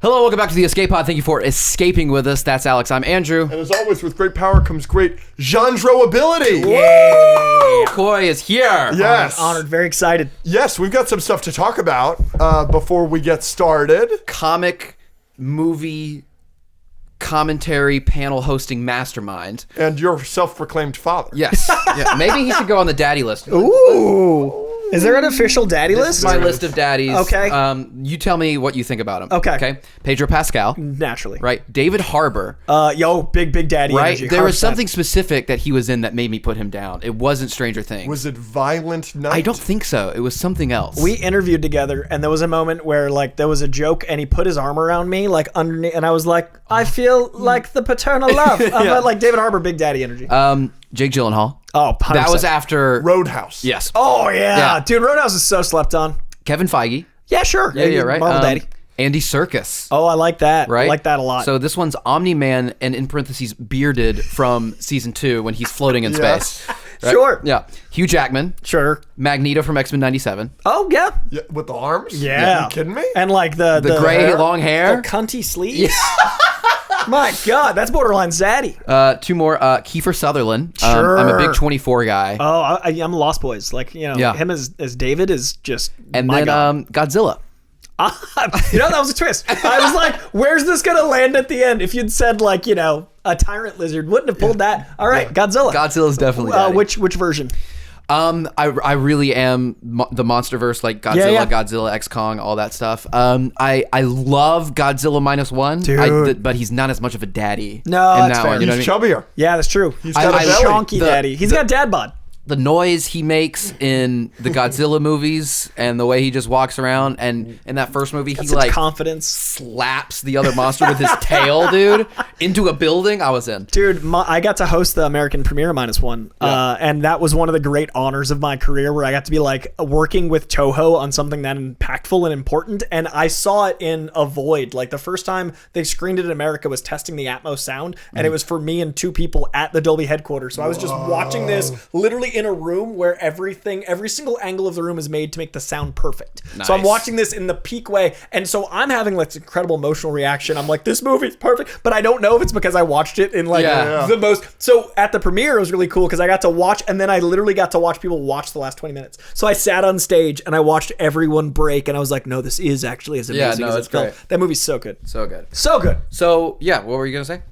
Hello, welcome back to the Escape Pod. Thank you for escaping with us. That's Alex. I'm Andrew. And as always, with great power comes great Jandreau ability. Woo! Coy is here. Yes. Honored. Very excited. Yes, we've got some stuff to talk about before we get started. Comic, movie, commentary, panel hosting mastermind. And your self-proclaimed father. Yes. Yeah. Maybe he should go on the daddy list. Ooh. Is there an official daddy This list? is my list of daddies. Okay. You tell me what you think about him. Okay. Pedro Pascal. Naturally. Right. David Harbour. Big daddy Right. energy. There was 100%. something specific that he was in that made me put him down. It wasn't Stranger Things. Was it Violent Night? I don't think so. It was something else. We interviewed together, and there was a moment where, like, there was a joke, and he put his arm around me, like, underneath, and I was like, I feel like the paternal love. But, like, David Harbour, big daddy energy. Jake Gyllenhaal. Oh, 100%. That was after Roadhouse. Yes. Oh, yeah. Yeah. Dude, Roadhouse is so slept on. Kevin Feige. Yeah, sure. Yeah, right. Marvel daddy. Andy Serkis. Oh, I like that. Right? I like that a lot. So this one's Omni-Man and in parentheses bearded from season 2 when he's floating in Yes. space. Right? Sure. Yeah. Hugh Jackman. Sure. Magneto from X-Men 97. Oh, yeah. Yeah, with the arms? Yeah. Are you kidding me? And, like, the gray hair, long hair. The cunty sleeves. My God, that's borderline zaddy. Two more. Kiefer Sutherland. Sure. I'm a big 24 guy. Oh, I'm Lost Boys. Like, Yeah. him as David is just And my then God. Godzilla. That was a twist. I was like, where's this going to land at the end? If you'd said, like, a tyrant lizard, wouldn't have pulled that. All right, Godzilla. Godzilla's definitely daddy. Which version? I really am the MonsterVerse, like Godzilla, Yeah. Godzilla, X Kong, all that stuff. I love Godzilla -1, Dude. but he's not as much of a daddy. No, in that's that fair. one, you know He's what I mean? chubbier. Yeah, that's true. He's got a I- belly. Chonky The- daddy. He's got dad bod. The noise he makes in the Godzilla movies and the way he just walks around, and in that first movie he Such like confidence. slaps the other monster with his tail, dude, into a building. I was in. Dude, I got to host the American premiere of -1, and that was one of the great honors of my career, where I got to be like working with Toho on something that impactful and important. And I saw it in a void. Like, the first time they screened it in America was testing the Atmos sound, and it was for me and 2 people at the Dolby headquarters. So I was just watching this literally in a room where every single angle of the room is made to make the sound perfect. So I'm Nice. watching this in the peak way, and so I'm having like this incredible emotional reaction. I'm like, this movie's perfect, but I don't know if it's because I watched it in like Yeah. the most. So at the premiere, it was really cool because I got to watch, and then I literally got to watch people watch the last 20 minutes. So I sat on stage and I watched everyone break, and I was like, no, this is actually as amazing no, as it's it felt. great. That movie's so good. So good. So good. So yeah, what were you gonna say?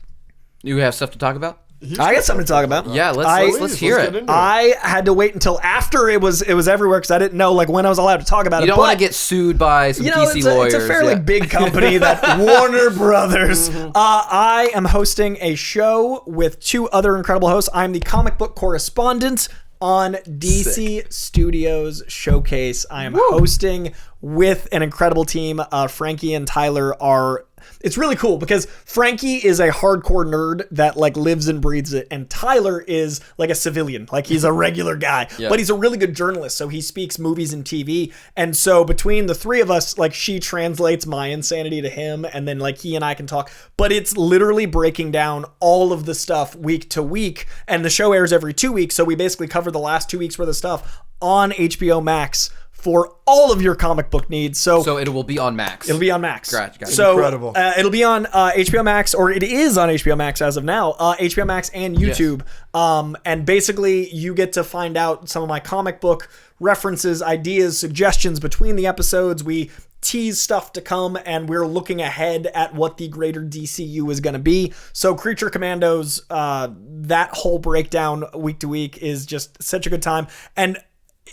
You have stuff to talk about? I got something to talk about. Yeah, let's hear get it. into I had to wait until after it was everywhere because I didn't know like when I was allowed to talk about You it. don't want to get sued by some DC lawyers. It's a fairly yeah. big company, that Warner Brothers. I am hosting a show with 2 other incredible hosts. I'm the comic book correspondent on DC Studios Showcase. I am hosting with an incredible team. Frankie and Tyler are... It's really cool because Frankie is a hardcore nerd that like lives and breathes it, and Tyler is like a civilian, like he's a regular guy, but he's a really good journalist, so he speaks movies and TV. And so between the 3 of us, like she translates my insanity to him, and then like he and I can talk. But it's literally breaking down all of the stuff week to week, and the show airs every 2 weeks, so we basically cover the last 2 weeks worth of stuff on HBO Max for all of your comic book needs. So it will be on Max. it'll be on Max. Gotcha. So Incredible. It'll be on HBO Max, or it is on HBO Max as of now, HBO Max and YouTube. And basically you get to find out some of my comic book references, ideas, suggestions between the episodes. We tease stuff to come, and we're looking ahead at what the greater DCU is going to be. So Creature Commandos, that whole breakdown week to week is just such a good time. And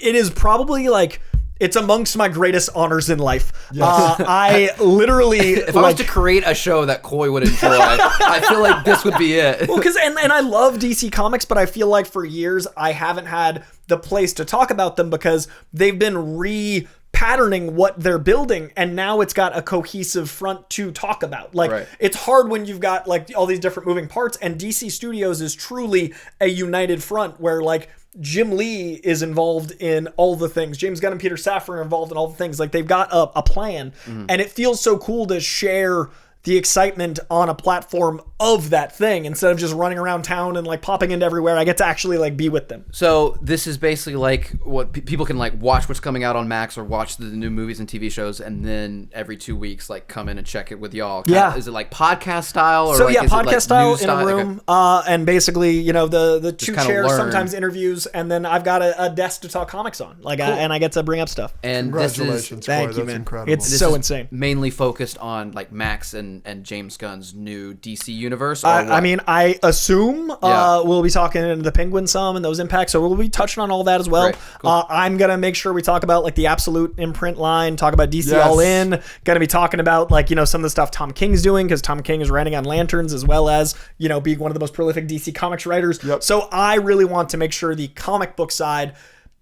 it is probably like... It's amongst my greatest honors in life. I literally... If I was to create a show that Coy would enjoy, I feel like this would be it. Well, because and I love DC Comics, but I feel like for years I haven't had the place to talk about them because they've been patterning what they're building, and now it's got a cohesive front to talk about. Like, it's hard when you've got like all these different moving parts, and DC Studios is truly a united front where like Jim Lee is involved in all the things. James Gunn and Peter Safran are involved in all the things. Like, they've got a plan, and it feels so cool to share the excitement on a platform of that thing instead of just running around town and like popping into everywhere. I get to actually like be with them. So this is basically like what people can like watch what's coming out on Max or watch the new movies and TV shows, and then every 2 weeks like come in and check it with y'all. Yeah. Is it like podcast style or so like, yeah, is podcast it like style news in a style? room, and basically, you know, the two kinda chairs, learn. sometimes interviews, and then I've got a desk to talk comics on, like, and I get to bring up stuff. And this is Congratulations, Coy. Thank you, That's man. incredible. It's this so is insane. mainly focused on like Max and James Gunn's new DC universe. Or I mean, I assume Yeah. we'll be talking into the Penguin some and those impacts, so we'll be touching on all that as well. Great. Cool. I'm gonna make sure we talk about like the Absolute imprint line, talk about DC Yes. All In. Gonna be talking about like, you know, some of the stuff Tom King's doing, because Tom King is writing on Lanterns as well as, you know, being one of the most prolific DC Comics writers. Yep. So I really want to make sure the comic book side.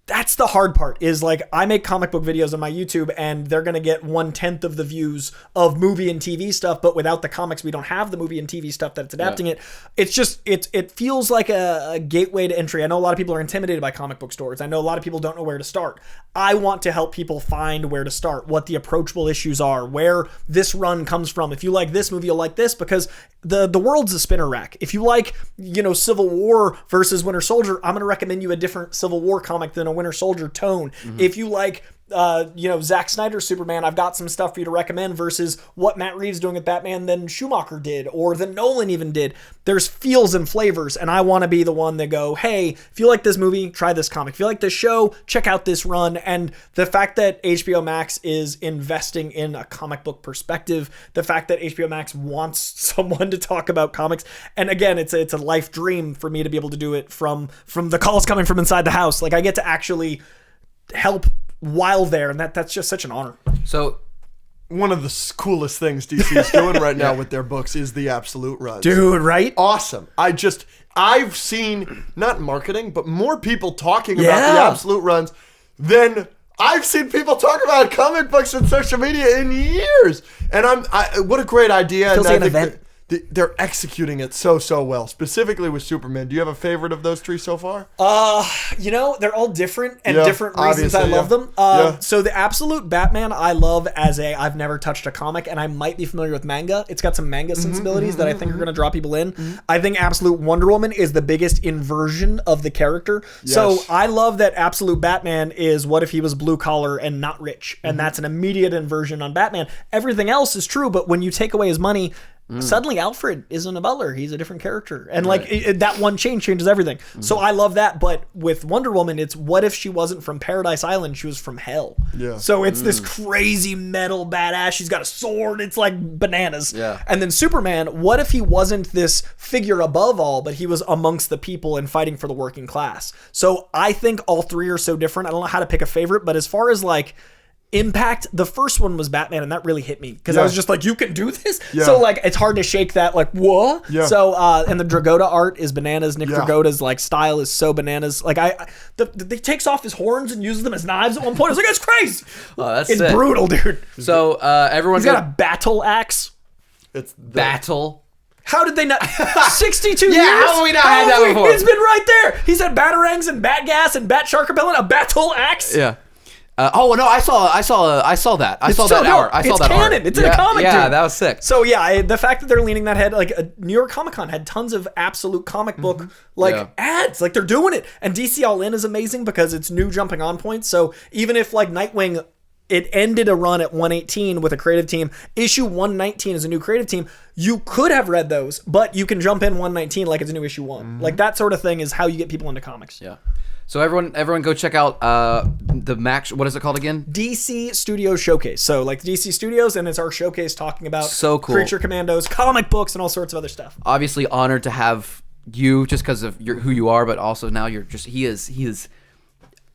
That's the hard part, is like I make comic book videos on my YouTube and they're going to get 1/10 of the views of movie and TV stuff, but without the comics, we don't have the movie and TV stuff that's adapting it. It's just, it feels like a gateway to entry. I know a lot of people are intimidated by comic book stores. I know a lot of people don't know where to start. I want to help people find where to start, what the approachable issues are, where this run comes from. If you like this movie, you'll like this, because the world's a spinner rack. If you like, you know, Civil War versus Winter Soldier, I'm going to recommend you a different Civil War comic than a Winter Soldier tone. If you like, you know, Zack Snyder's Superman, I've got some stuff for you to recommend versus what Matt Reeves doing with Batman than Schumacher did, or than Nolan even did. There's feels and flavors, and I want to be the one that go, hey, if you like this movie, try this comic. If you like this show, check out this run. And the fact that HBO Max is investing in a comic book perspective, the fact that HBO Max wants someone to talk about comics, and again, it's a life dream for me to be able to do it from the calls coming from inside the house. Like, I get to actually help while there, and that's just such an honor. so One of the coolest things DC is doing right now with their books is the Absolute runs. Dude, right? Awesome. I've seen, not marketing, but more people talking about Yeah. the Absolute runs than I've seen people talk about comic books and social media in years. And what a great idea. Feels And like I an think event. they're executing it so well, specifically with Superman. Do you have a favorite of those three so far? You know, they're all different and Yeah, different reasons I obviously, love yeah. them. Yeah. So the Absolute Batman I love as I've never touched a comic, and I might be familiar with manga. It's got some manga sensibilities that I think are going to draw people in. I think Absolute Wonder Woman is the biggest inversion of the character. So Yes. I love that Absolute Batman is what if he was blue collar and not rich, and that's an immediate inversion on Batman. Everything else is true, but when you take away his money, suddenly Alfred isn't a butler. He's a different character. And like that one change changes everything. So I love that. But with Wonder Woman, it's what if she wasn't from Paradise Island? She was from hell. Yeah. So it's this crazy metal badass. She's got a sword. It's like bananas. Yeah. And then Superman, what if he wasn't this figure above all, but he was amongst the people and fighting for the working class? So I think all three are so different. I don't know how to pick a favorite, but as far as like impact, the first one was Batman, and that really hit me because I was just like, you can do this. Yeah. So like it's hard to shake that, like, what? Yeah. So and the Dragotta art is bananas. Nick Yeah. Dragotta's like style is so bananas. Like he takes off his horns and uses them as knives at one point. I was like, it's crazy. Oh, that's It's sick. brutal, dude. So everyone's He's got a battle axe. It's the, battle. How did they not? 62 years? how have we not had that How have we- before? It's been right there. He's had batarangs and bat gas and bat shark repellent, a battle axe. Yeah. Oh no! I saw that. I saw It's that so dope. art. I saw It's that art. canon. It's in a comic, Yeah, dude. that was sick. So yeah, the fact that they're leaning that head, like New York Comic Con had tons of absolute comic book Yeah. ads, like they're doing it. And DC All In is amazing because it's new jumping on points. So even if like Nightwing, it ended a run at 118 with a creative team, issue 119 is a new creative team. You could have read those, but you can jump in 119 like it's a new issue 1. Like that sort of thing is how you get people into comics. Yeah. So everyone, go check out the Max. What is it called again? DC Studios Showcase. So like DC Studios, and it's our showcase talking about So cool. Creature Commandos, comic books, and all sorts of other stuff. Obviously honored to have you just because of who you are, but also now you're just he is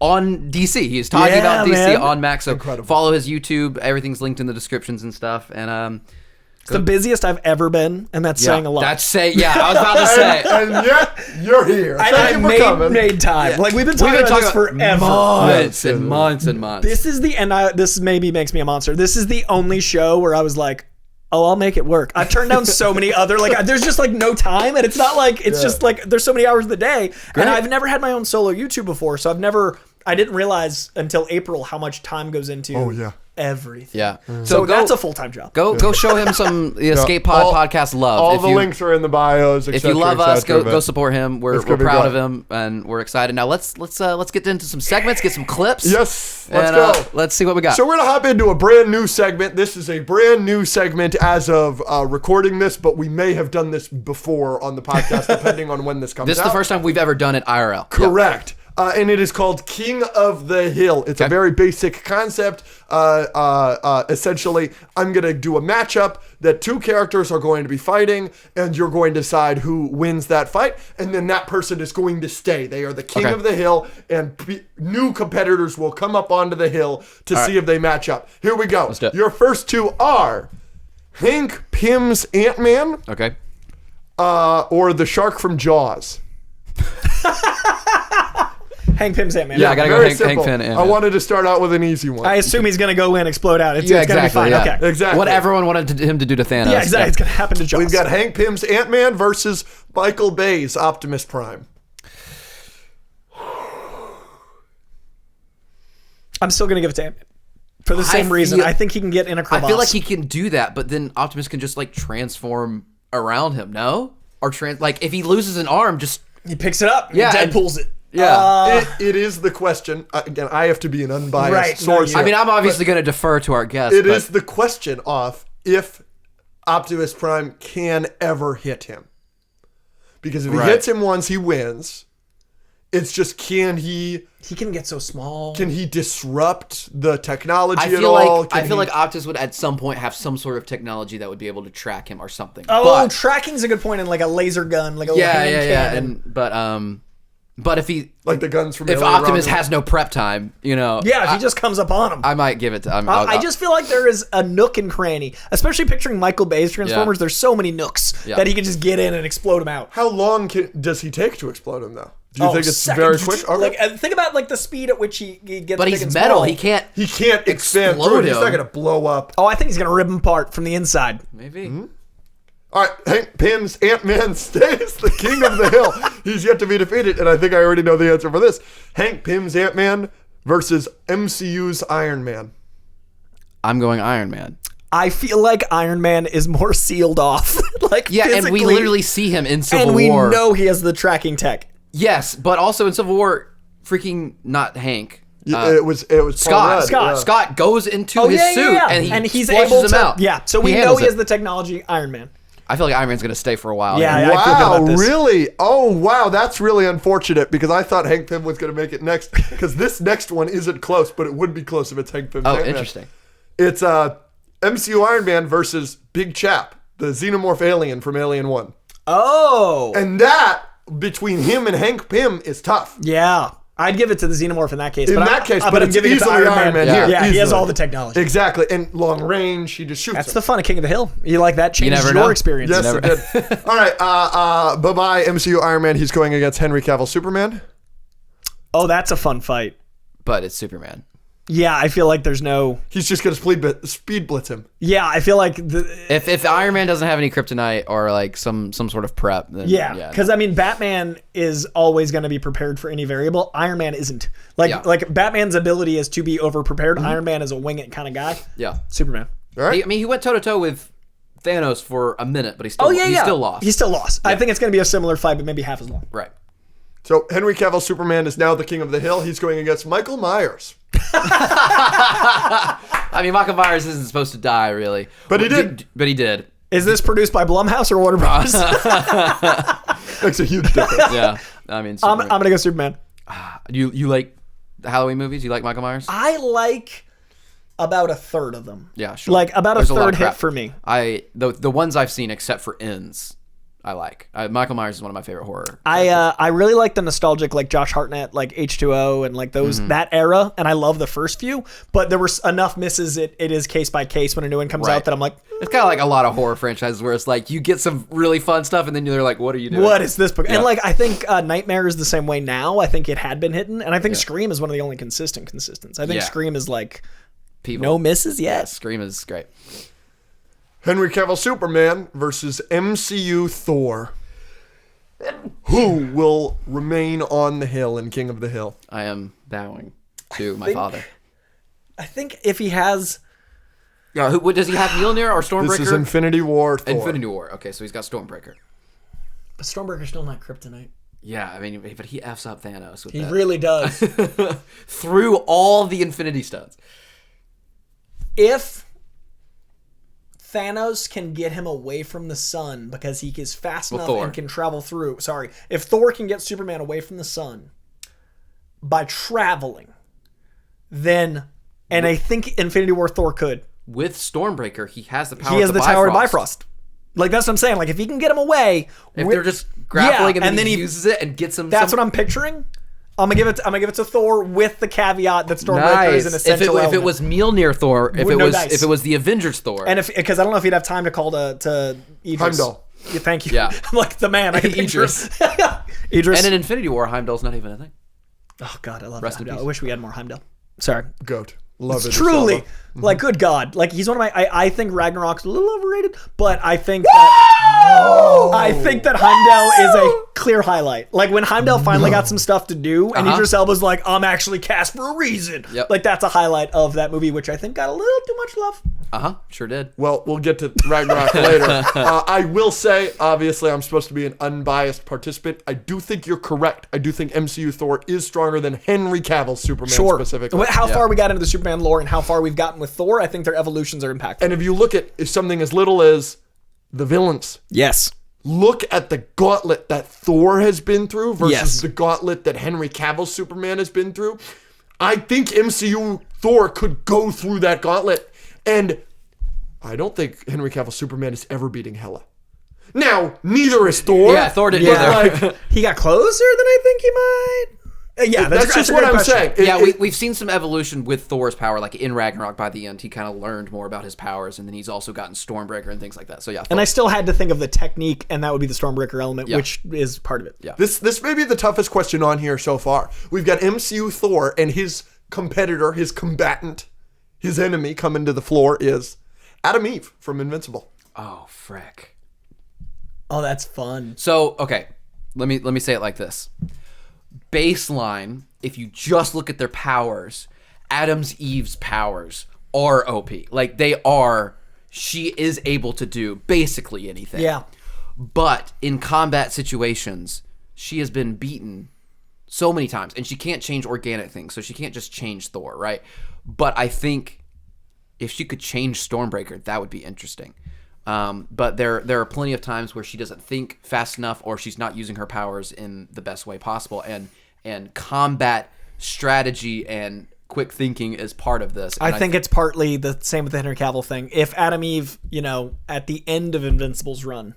on DC. He is talking Yeah, about DC man. on Max. So Incredible. follow his YouTube. Everything's linked in the descriptions and stuff. And It's the busiest I've ever been, and that's saying a lot. Yeah, I was about to say. and yet you're here. Thank I you for coming. made time. Like we've been talking about this forever. months and months and months. This is this maybe makes me a monster. This is the only show where I was like, oh, I'll make it work. I've turned down so many other, like, there's just like no time, and it's not like, it's just like, there's so many hours of the day. And I've never had my own solo YouTube before, so I didn't realize until April how much time goes into everything. Yeah. So that's a full-time job. Go show him some Escape Pod podcast love. All the links are in the bios. If you love us, go support him. We're gonna be proud of great. him, and we're excited. Now let's get into some segments, get some clips. Yes, let's and, go. Let's see what we got. So we're gonna hop into a brand new segment. This is a brand new segment as of recording this, but we may have done this before on the podcast, depending on when this comes out. This is the first time we've ever done it IRL. Correct. And it is called King of the Hill. It's a very basic concept. Essentially, I'm going to do a matchup that two characters are going to be fighting, and you're going to decide who wins that fight, and then that person is going to stay. They are the king of the hill, and new competitors will come up onto the hill to see if they match up. Here we go. Let's do it. Your first two are Hank Pym's Ant-Man Okay. or the shark from Jaws. Hank Pym's Ant-Man. Yeah, I gotta go Very Hank simple. Pym. I wanted to start out with an easy one. I assume he's going to go in, explode out. It's going to be fine. Yeah. Okay. Exactly. What everyone wanted him to do to Thanos. Yeah, exactly. It's going to happen to Jaws. We've got Hank Pym's Ant-Man versus Michael Bay's Optimus Prime. I'm still going to give it to Ant-Man. For the same reason. I think he can get in a crevasse. I feel like he can do that, but then Optimus can just like transform around him. No, or like if he loses an arm, just He picks it up. Yeah, And Deadpool's it. yeah. It is the question. Again, I have to be an unbiased source no, I here. mean, I'm obviously going to defer to our guest. It but is the question of if Optimus Prime can ever hit him. Because if he Right. hits him once, he wins. It's just can he He can get so small. disrupt the technology I at feel all? like Can he- like Optimus would at some point have some sort of technology that would be able to track him or something. Oh, but, tracking's a good point. In like a laser gun, like a yeah, hand yeah. cannon. But if he like the guns from if Alien Optimus Romulus. has no prep time, Yeah, if he just comes up on him. I might give it to. I just feel like there is a nook and cranny, especially picturing Michael Bay's Transformers. Yeah. There's so many nooks that he can just get in and explode them out. How long does he take to explode him, though? Do you think it's seconds. very quick? Okay. Like, think about like the speed at which he gets. But big he's and metal. small. He can't. He can't expand Explode through it. He's him. not going to blow up. Oh, I think he's gonna rip him apart from the inside. Maybe. All right, Hank Pym's Ant-Man stays the king of the hill. He's yet to be defeated, and I think I already know the answer for this. Hank Pym's Ant-Man versus MCU's Iron Man. I'm going Iron Man. I feel like Iron Man is more sealed off. Like Yeah, and we physically, literally see him in Civil and we War. know he has the tracking tech. Yes, but also in Civil War, freaking not Hank. It was Paul Scott. Rudd, Scott. yeah. Scott goes into his suit and he's flushes able him to. out. Yeah, so we know handles he has it. the technology. Iron Man. I feel like Iron Man's gonna stay for a while. Yeah, I feel good Wow, about this. really? Oh, wow, that's really unfortunate because I thought Hank Pym was going to make it next because this next one isn't close, but it would be close if it's Hank Pym's Oh, Ant-Man. interesting. It's MCU Iron Man versus Big Chap, the xenomorph alien from Alien 1. Oh, And that, between him and Hank Pym, is tough. yeah. I'd give it to the xenomorph in that case. In but that case, but I'm it's giving it to easily Iron Man Yeah, here, yeah, he has easily. all the technology. Exactly. And long range, he just shoots That's him. the fun of King of the Hill. You like that changes never your know. experience. Yes, it did. All right. Bye-bye, MCU Iron Man. He's going against Henry Cavill Superman. Oh, that's a fun fight. But it's Superman. Yeah, I feel like there's no. He's just going to speed blitz him. Yeah, I feel like If Iron Man doesn't have any kryptonite or like some sort of prep, then yeah, because I mean, Batman is always going to be prepared for any variable. Iron Man isn't. Like Batman's ability is to be over prepared. Iron Man is a wing it kind of guy. yeah. Superman. All right. I mean, he went toe to toe with Thanos for a minute, but he still still lost. He still lost. I think it's going to be a similar fight, but maybe half as long. Right. So Henry Cavill Superman is now the king of the hill. He's going against Michael Myers. I mean, Michael Myers isn't supposed to die, really. But he did. But he did. Is this produced by Blumhouse or Warner Bros? Makes a huge difference. Yeah. I mean, I'm Superman. going to go Superman. You like the Halloween movies? You like Michael Myers? I like about a third of them. Yeah, sure. Like about There's a lot third of hit crap. for me. The ones I've seen, except for Ends, I like. Michael Myers is one of my favorite horror. I really like the nostalgic, like Josh Hartnett, like H2O, and like those that era, and I love the first few. But there were enough misses. It is case by case when a new one comes Right. out that I'm like, It's kind of like a lot of horror franchises where it's like you get some really fun stuff, and then you're like, "What are you doing?" what is this book? Yeah. And like I think Nightmare is the same way now. I think it had been hidden, and I think Scream is one of the only consistents. I think Yeah. Scream is like People. no misses yet. Scream is great. Henry Cavill Superman versus MCU Thor. Who will remain on the hill in King of the Hill? I am bowing to my father. I think if he has Yeah, what does he have? Mjolnir or Stormbreaker? This is Infinity War Thor. Infinity War. Okay, so he's got Stormbreaker. But Stormbreaker's still not kryptonite. Yeah, I mean, but he F's up Thanos with He that. really does. Through all the Infinity Stones. If Thanos can get him away from the sun because he is fast enough Thor. and can travel through. Sorry. If Thor can get Superman away from the sun by traveling, then, and I think Infinity War Thor could. With Stormbreaker, he has the power He has to the Tower of Bifrost. Bifrost. Like, that's what I'm saying. Like, if he can get him away. If they're just grappling and then he uses it and gets him. That's what I'm picturing. I'm gonna give it to Thor with the caveat that Stormbreaker is an essential if it was Mjolnir Thor, if it was the Avengers Thor, and because I don't know if he'd have time to call to Idris. Heimdall. Yeah, thank you. Yeah. I'm like the man. I can picture Idris. Idris. And in Infinity War, Heimdall's not even a thing. Oh God, I love Rest in Heimdall. peace. I wish we had more Heimdall. Sorry. Goat. Love it. Truly, like, good God, like, he's one of my. I think Ragnarok's a little overrated, but I think that Heimdall is a clear highlight. Like, when Heimdall finally got some stuff to do, and Idris Elba's like, "I'm actually cast for a reason." Yep. Like, that's a highlight of that movie, which I think got a little too much love. Sure did. Well, we'll get to Ragnarok later. I will say, obviously, I'm supposed to be an unbiased participant. I do think you're correct. I do think MCU Thor is stronger than Henry Cavill's Superman specifically. How far we got into the Superman lore and how far we've gotten with Thor, I think their evolutions are impactful. And if you look at something as little as the villains, Yes. look at the gauntlet that Thor has been through versus Yes. the gauntlet that Henry Cavill's Superman has been through. I think MCU Thor could go through that gauntlet. And I don't think Henry Cavill's Superman is ever beating Hela. Now, neither is Thor. Yeah, Thor didn't Like, He got closer than I think he might. Yeah, that's just what I'm saying. Yeah, we've seen some evolution with Thor's power. Like in Ragnarok, by the end, he kind of learned more about his powers, and then he's also gotten Stormbreaker and things like that. So yeah, And I still had to think of the technique, and that would be the Stormbreaker element, Yeah. which is part of it. Yeah. This may be the toughest question on here so far. We've got MCU Thor and his competitor, his combatant, his enemy coming to the floor is Adam Eve from Invincible. Oh, frick. Oh, that's fun. So okay, let me say it like this. Baseline, if you just look at their powers, Adam's Eve's powers are OP. Like she is able to do basically anything. Yeah. But in combat situations, she has been beaten so many times, and she can't change organic things, so she can't just change Thor, right? But I think if she could change Stormbreaker, that would be interesting. But there are plenty of times where she doesn't think fast enough, or she's not using her powers in the best way possible, and combat strategy and quick thinking is part of this. And I think it's partly the same with the Henry Cavill thing. If Adam Eve, at the end of Invincible's run,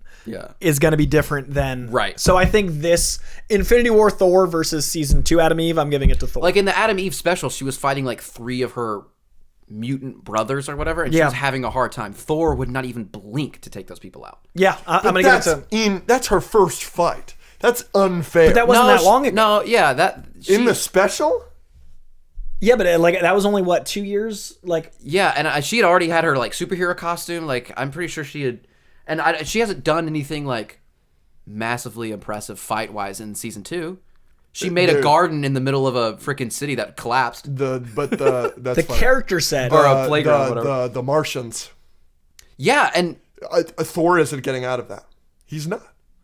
is going to be different than... Right. So I think this Infinity War Thor versus Season 2 Adam Eve, I'm giving it to Thor. Like in the Adam Eve special, she was fighting like 3 of her mutant brothers or whatever, and she was having a hard time. Thor would not even blink to take those people out. Yeah, I'm going to give it to... That's her first fight. That's unfair. But that wasn't that long ago. No, yeah, in the special? Yeah, but that was only, 2 years? Yeah, and she had already had her like superhero costume. Like I'm pretty sure she had, and she hasn't done anything like massively impressive fight wise in season 2. She made a garden in the middle of a freaking city that collapsed. That's the funny. character set. Or a playground, whatever. The Martians. Yeah, and Thor isn't getting out of that. He's not.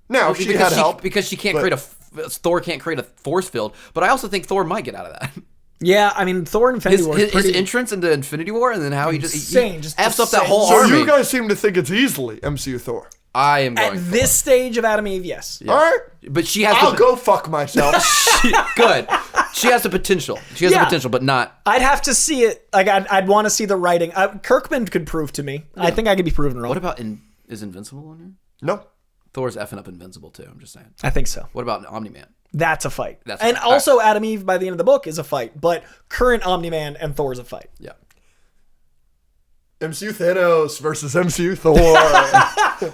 Now she had help because she can't create Thor can't create a force field. But I also think Thor might get out of that. Yeah, I mean, Thor in Infinity War. His entrance into Infinity War, and then how he insane, just F's up that whole So army. you guys seem to think it's easily MCU Thor. I am going At this stage of Adam Eve, yes. All right. But she has I'll go fuck myself. good. She has the potential. She has the potential, but not. I'd have to see it. Like, I'd want to see the writing. Kirkman could prove to me. I think I could be proven wrong. What about is Invincible on here? No. Thor's effing up Invincible too. I'm just saying. I think so. What about Omni-Man? That's a fight. And also Adam Eve by the end of the book is a fight, but current Omni-Man and Thor is a fight. Yeah. MCU Thanos versus MCU Thor.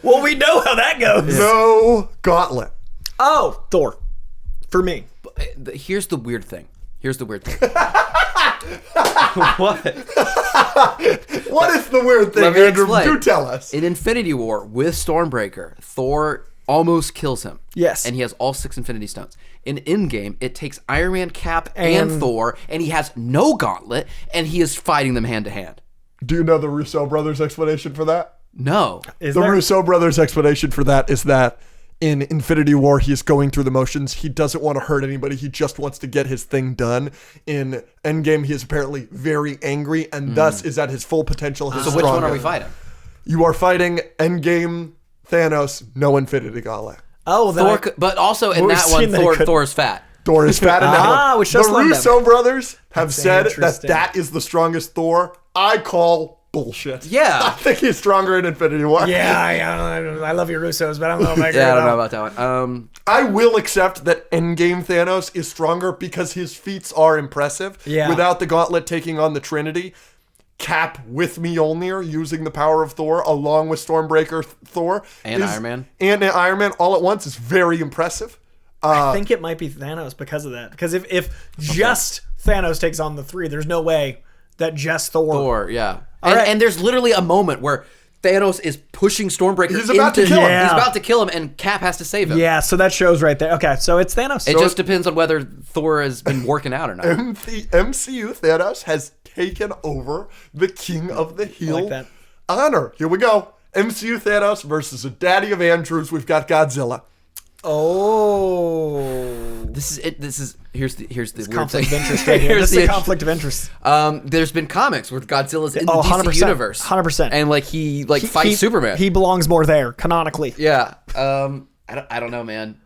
Well, we know how that goes. No gauntlet. Oh, Thor. For me. Here's the weird thing. What? What is the weird thing, Let me Andrew? explain. Do tell us. In Infinity War with Stormbreaker, Thor almost kills him. Yes. And he has all 6 Infinity Stones. In Endgame, it takes Iron Man, Cap, and Thor, and he has no gauntlet, and he is fighting them hand to hand. Do you know the Russo brothers' explanation for that? No. Is The there? Russo brothers' explanation for that is that in Infinity War, he's going through the motions. He doesn't want to hurt anybody. He just wants to get his thing done. In Endgame, he is apparently very angry and thus is at his full potential. His So which one are strongest. we fighting? You are fighting Endgame Thanos, no Infinity Gauntlet. Oh, then Thor, but also in We've that one, seen that he couldn't- Thor's fat. Thor is fat in that Ah, one. which does The slow him Russo brothers have That's said that interesting. that is the strongest Thor. I call bullshit. Yeah. I think he's stronger in Infinity War. Yeah, I love your Russos, but I don't know if I agree Yeah, I don't know with about that one. I will accept that Endgame Thanos is stronger because his feats are impressive. Yeah. Without the gauntlet taking on the Trinity, Cap with Mjolnir using the power of Thor along with Stormbreaker Thor And Iron Man. and Iron Man all at once is very impressive. I think it might be Thanos because of that. Because if just Thanos takes on the three, there's no way that just Thor, yeah. All And, right. and there's literally a moment where Thanos is pushing Stormbreaker He's about to into kill him. Yeah. He's about to kill him, and Cap has to save him. Yeah, so that shows right there. Okay, so it's Thanos. It just depends on whether Thor has been working out or not. The MCU Thanos has taken over the King of the Hill that. honor. Here we go. MCU Thanos versus a daddy of Andrews. We've got Godzilla. Oh, This is it. This is here's the weird conflict of thing. interest right here. Here's This is the a issue. conflict of interest. There's been comics where Godzilla's in the Oh, DC 100%, universe, 100%. and like he fights Superman. He belongs more there canonically. Yeah. I don't know, man.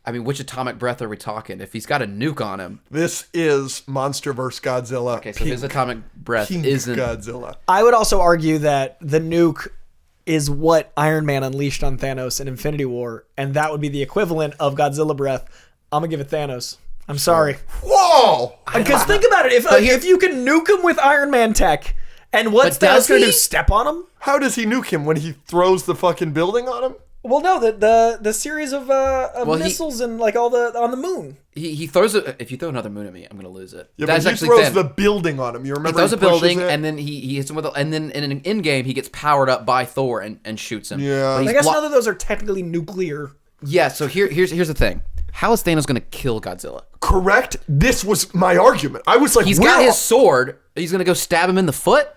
I mean, which atomic breath are we talking? If he's got a nuke on him. This is Monster vs. Godzilla. Okay, so his atomic breath Pink isn't. Godzilla. I would also argue that the nuke is what Iron Man unleashed on Thanos in Infinity War, and that would be the equivalent of Godzilla breath. I'm gonna give it Thanos. I'm sorry. Whoa! Because think about it. If you can nuke him with Iron Man tech, and what's But does Thanos gonna he? do? Step on him? How does he nuke him when he throws the fucking building on him? Well, no, the series of missiles and like all the on the moon. He throws it. If you throw another moon at me, I'm gonna lose it. Yeah, That's but he actually throws thin. the building on him. You He remember throws a pushes building, it? and then he hits him with, and then in an in game he gets powered up by Thor and shoots him. Yeah. But he's I guess blo- none of those are technically nuclear. Yeah. So here's the thing. How is Thanos gonna kill Godzilla? Correct. This was my argument. I was like, He's where got his sword. He's gonna go stab him in the foot.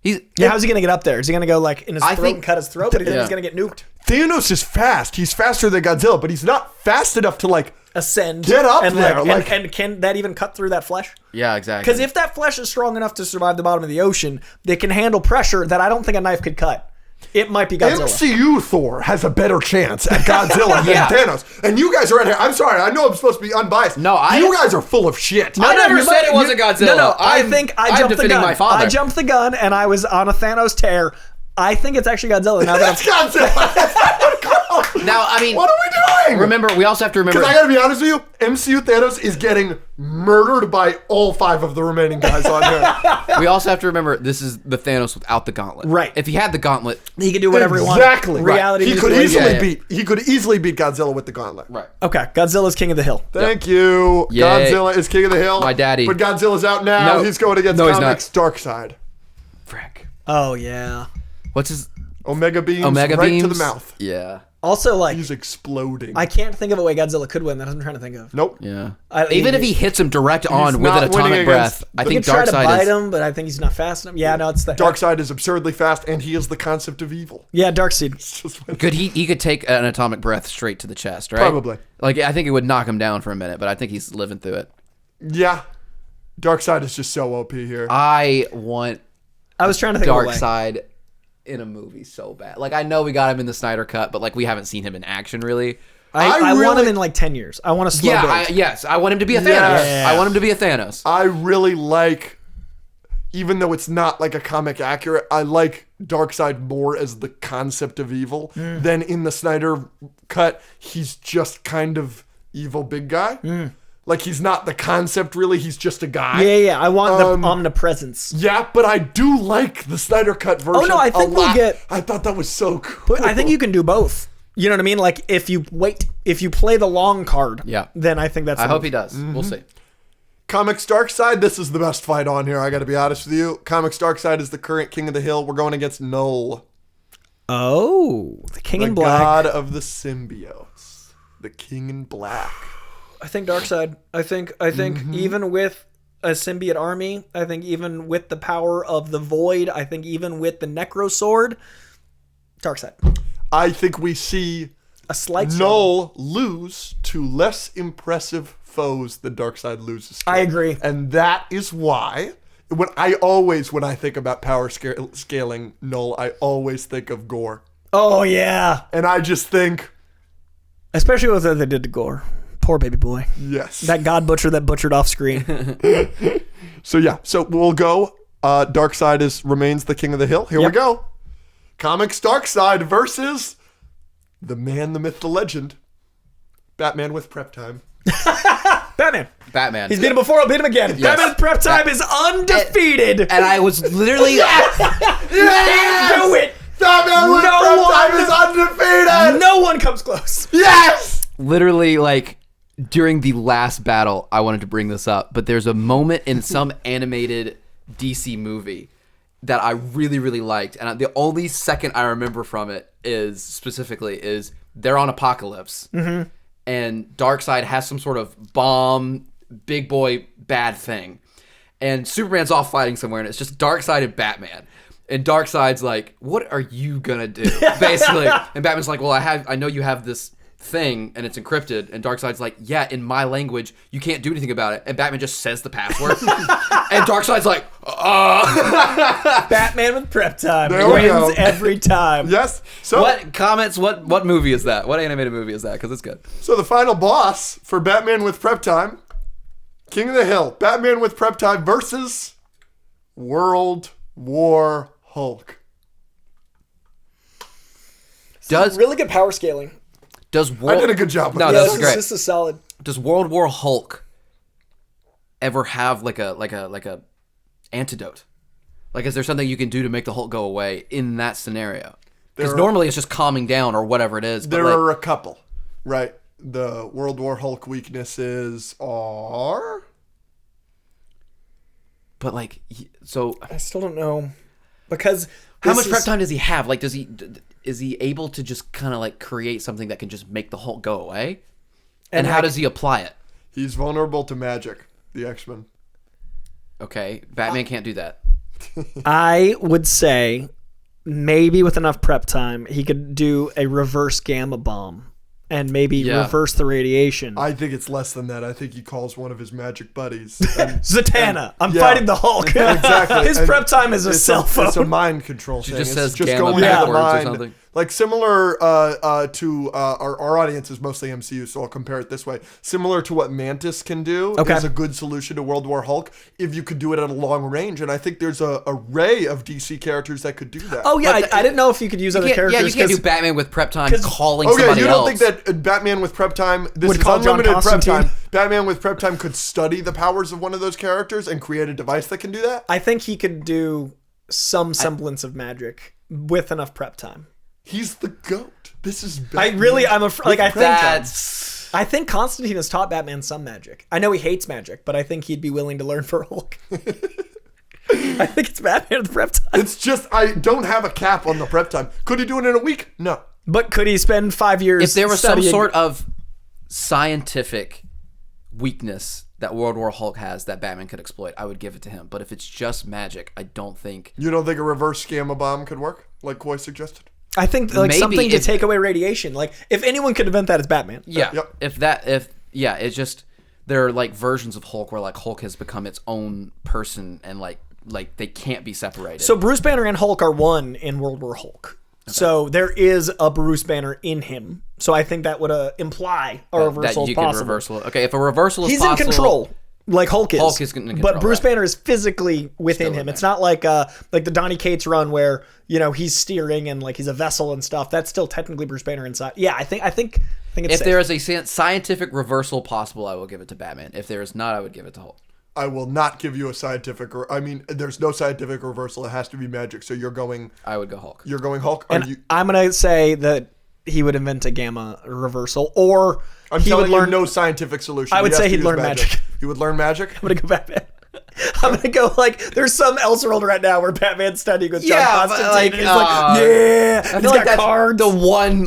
He's Yeah, how's he gonna get up there? Is he gonna go like in his I throat think- and cut his throat? But then Yeah. he's gonna get nuked. Thanos is fast. He's faster than Godzilla, but he's not fast enough to like Ascend. Get up and there, and can that even cut through that flesh? yeah, exactly. Because if that flesh is strong enough to survive the bottom of the ocean, they can handle pressure that I don't think a knife could cut. It might be Godzilla. MCU Thor has a better chance at Godzilla Yeah. than Thanos. And you guys are in here. I'm sorry. I know I'm supposed to be unbiased. No, you guys are full of shit. I never you said might- it wasn't Godzilla. No, I I'm- think I I'm jumped the defending gun. my father. I jumped the gun and I was on a Thanos tear. I think it's actually Godzilla. Now that That's Godzilla. Now, I mean, What are we doing? remember, we also have to remember. Because I gotta be honest with you, MCU Thanos is getting murdered by all 5 of the remaining guys on here. We also have to remember this is the Thanos without the gauntlet. Right. If he had the gauntlet, he can do whatever he wants. Exactly. Right. Reality. He could manipulation. easily Yeah, yeah. beat. He could easily beat Godzilla with the gauntlet. right. Okay, Godzilla's king of the hill. Thank you. Yay. Godzilla is king of the hill. My daddy. But Godzilla's out now. No. He's going against No, he's not. Comics Darkseid. Frick. Oh yeah. What's his Omega beams Omega right beams to the mouth. Yeah. Also, like, He's exploding. I can't think of a way Godzilla could win. That's what I'm trying to think of. Nope. Yeah. I- Even if he hits him direct on with not an winning atomic breath, against I the- He think could try to Darkseid bite is. him, but I think he's not fast enough. Yeah, no, it's the Darkseid is absurdly fast, and he is the concept of evil. Yeah, Darkseid. It's just Could he could take an atomic breath straight to the chest, right? Probably. Like I think it would knock him down for a minute, but I think he's living through it. yeah. Darkseid is just so OP here. I want I was trying to think of a way. Darkseid in a movie so bad. Like I know we got him in the Snyder cut, but like we haven't seen him in action really. I want really- him in like 10 years. I want to slow Yeah, build. yes, I want him to be a Thanos. Yes. I want him to be a Thanos. I really like, even though it's not like a comic accurate, I like Darkseid more as the concept of evil than in the Snyder cut. He's just kind of evil big guy. Like he's not the concept really. He's just a guy. Yeah. I want the omnipresence. Yeah, but I do like the Snyder cut version. no, I think a we'll lot. get- I thought that was so cool. But I think you can do both. You know what I mean? Like if you play the long card, Yeah. then I think that's I the hope move. he does. We'll see. Comics Darkseid, this is the best fight on here. I got to be honest with you. Comics Darkseid is the current king of the hill. We're going against Null, Oh, the king the in black. god of the symbiotes, the king in black. I think Darkseid. I think even with a symbiote army. I think even with the power of the Void, I think even with the Necro Sword, Darkseid. I think we see A slight Null lose to less impressive foes than Darkseid loses to. I agree. And that is why when I think about power scaling Null, I always think of Gore. Oh, yeah. And I just think, Especially with what they did to Gore. Poor baby boy. yes. That god butcher that butchered off screen. So we'll go. Darkseid remains the king of the hill. Here we go. Comics Darkseid versus the man, the myth, the legend. Batman with prep time. Batman. He's beat him before, I'll beat him again. Yes. Batman's prep time is undefeated. And I was literally... Yes! Do it. Batman with prep time is undefeated. No one comes close. Yes! Literally, like, during the last battle, I wanted to bring this up, but there's a moment in some animated DC movie that I really, really liked, and the only second I remember from it is they're on Apocalypse, and Darkseid has some sort of bomb, big boy, bad thing, and Superman's off fighting somewhere, and it's just Darkseid and Batman. And Darkseid's like, "What are you gonna do?" Basically, and Batman's like, "Well, I know you have this thing and it's encrypted." And Darkseid's like, "Yeah, in my language, you can't do anything about it." And Batman just says the password, and Darkseid's like, Batman with prep time There we go. wins every time. Yes. So What movie is that? What animated movie is that? Because it's good. So the final boss for Batman with prep time, King of the Hill, Batman with prep time versus World War Hulk. Really good power scaling. I did a good job with No, this. that's great. This is solid. Does World War Hulk ever have like a antidote? Like, is there something you can do to make the Hulk go away in that scenario? Because normally it's just calming down or whatever it is. But There are a couple, right? The World War Hulk weaknesses are... But like, so I still don't know. Because how much prep time does he have? Like, is he able to just kind of like create something that can just make the Hulk go away? And how does he apply it? He's vulnerable to magic, the X-Men. Okay, Batman can't do that. I would say maybe with enough prep time, he could do a reverse gamma bomb and maybe reverse the radiation. I think it's less than that. I think he calls one of his magic buddies. And, Zatanna, I'm fighting the Hulk. Exactly. His prep time is a cell phone. It's a mind control thing. just It's says gamma going into the backwards or mind. something. Like similar to our audience is mostly MCU, so I'll compare it this way. Similar to what Mantis can do is a good solution to World War Hulk if you could do it at a long range. And I think there's a array of DC characters that could do that. Oh, yeah. I didn't know if you could use other characters. Yeah, you can't do Batman with prep time calling Okay, somebody you don't else. think that Batman with prep time, this Would is call John unlimited prep Constantine? time, Batman with prep time could study the powers of one of those characters and create a device that can do that? I think he could do some semblance of magic with enough prep time. He's the GOAT. This is Batman. I think Constantine has taught Batman some magic. I know he hates magic, but I think he'd be willing to learn for Hulk. I think it's Batman with prep time. It's just, I don't have a cap on the prep time. Could he do it in a week? No. But could he spend 5 years If there was some studying- sort of scientific weakness that World War Hulk has that Batman could exploit, I would give it to him. But if it's just magic, I don't think... You don't think a reverse gamma bomb could work, like Coy suggested? I think Maybe something to if- take away radiation. Like, if anyone could invent that, it's Batman. Yeah. Yep. It's just there are like versions of Hulk where like Hulk has become its own person and like they can't be separated. So Bruce Banner and Hulk are one in World War Hulk. Okay. So there is a Bruce Banner in him. So I think that would imply a reversal that you is possible. can reversal it. Okay, if a reversal is He's possible, in control. Like Hulk is. Hulk is in control, but Bruce right. Banner is physically within Still him. in It's there. not like the Donny Cates run where, he's steering and like he's a vessel and stuff. That's still technically Bruce Banner inside. Yeah, I think it's If safe. there is a scientific reversal possible, I will give it to Batman. If there is not, I would give it to Hulk. I will not give you a scientific, there's no scientific reversal. It has to be magic. So I would go Hulk. You're going Hulk? I'm going to say that he would invent a gamma reversal, or I'm telling you no scientific solution. I would He has say to he'd use learn magic. He would learn magic? I'm going to go Batman. I'm going to go there's some Elseworld right now where Batman's studying with John Constantine. And he's I he's feel like got that's cards. the one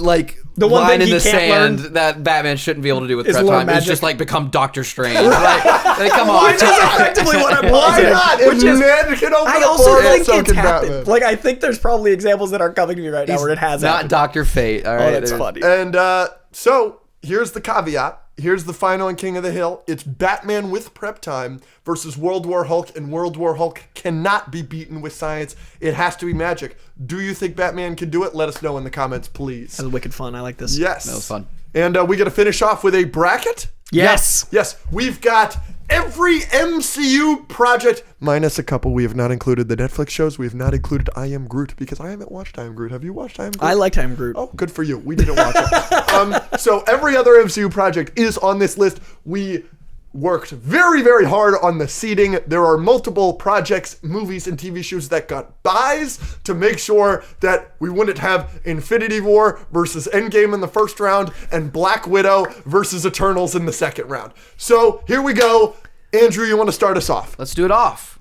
The one line thing in he the can't sand learn that Batman shouldn't be able to do with is prep learn time is magic. just like become Doctor Strange. Like, come on. Which is effectively what I'm Why saying. not? Which If is, Ned can open I a also portal, think so it's can happened. Batman. Like, I think there's probably examples that aren't coming to me right now where it has Not happened. Dr. Fate. All right. Oh, that's there's- funny. And so here's the caveat. Here's the final and King of the Hill. It's Batman with prep time versus World War Hulk, and World War Hulk cannot be beaten with science. It has to be magic. Do you think Batman can do it? Let us know in the comments, please. That was wicked fun. I like this. Yes. That was fun. And we got to finish off with a bracket. Yes. Yes. We've got every MCU project, minus a couple. We have not included the Netflix shows. We have not included I Am Groot because I haven't watched I Am Groot. Have you watched I Am Groot? I liked Time Groot. Oh, good for you. We didn't watch it. So every other MCU project is on this list. We worked very, very hard on the seeding. There are multiple projects, movies, and TV shows that got buys to make sure that we wouldn't have Infinity War versus Endgame in the first round and Black Widow versus Eternals in the second round. So here we go. Andrew, you want to start us off? Let's do it off.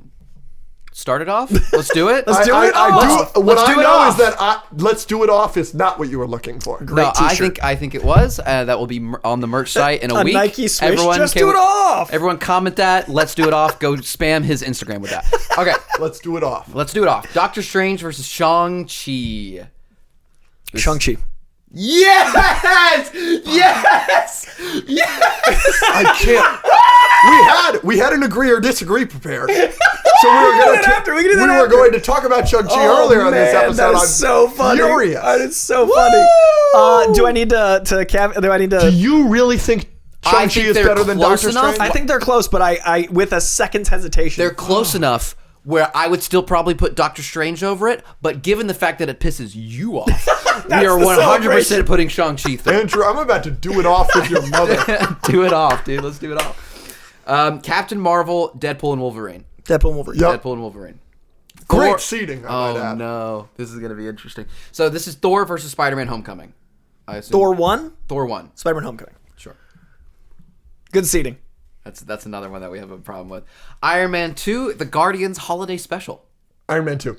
Start it off? Let's do it. Let's do it I off. do. What Let's I do it know off. is that let's do it off is not what you were looking for. No, t-shirt. I think it was. That will be on the merch site in a week. Nike swish. Everyone Just can- do it off. Everyone comment that. Let's do it off. Go spam his Instagram with that. Okay, Let's do it off. let's do it off. Doctor Strange versus Shang-Chi. Shang-Chi. Yes! Yes! Yes! I can't. We had an agree or disagree prepared. So we were going going to talk about Shang-Chi earlier on this episode. That is I'm so funny. furious. That is so funny. Do I need to Do you really think I Shang-Chi think is they're better than close Doctor enough. Strange? I think they're close, but I with a second's hesitation. They're close enough where I would still probably put Doctor Strange over it, but given the fact that it pisses you off, we are the 100% celebration. putting Shang-Chi through. Andrew, I'm about to do it off with your mother. Do it off, dude. Let's do it off. Captain Marvel, Deadpool, and Wolverine. Deadpool and Wolverine. Yep. Deadpool and Wolverine. Great Thor- seating, I Oh might add. no, this is gonna be interesting. So this is Thor versus Spider-Man: Homecoming. I assume. Thor 1, Thor 1. Spider-Man Homecoming. Sure. Good seating. That's another one that we have a problem with. Iron Man 2, The Guardians Holiday Special. Iron Man 2.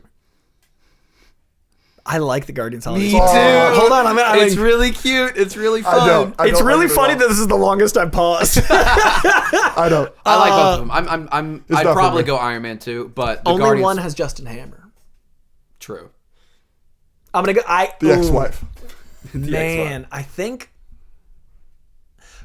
I like the Guardians Holiday. Me Special. too. Hold on, It's really cute. It's really fun. I don't It's like really it at funny all. that this is the longest I've paused. I don't. I like both of them. It's I'd not for probably me. go Iron Man 2, but the Only Guardians. one has Justin Hammer. True. I'm gonna go. The ex-wife. Man, I think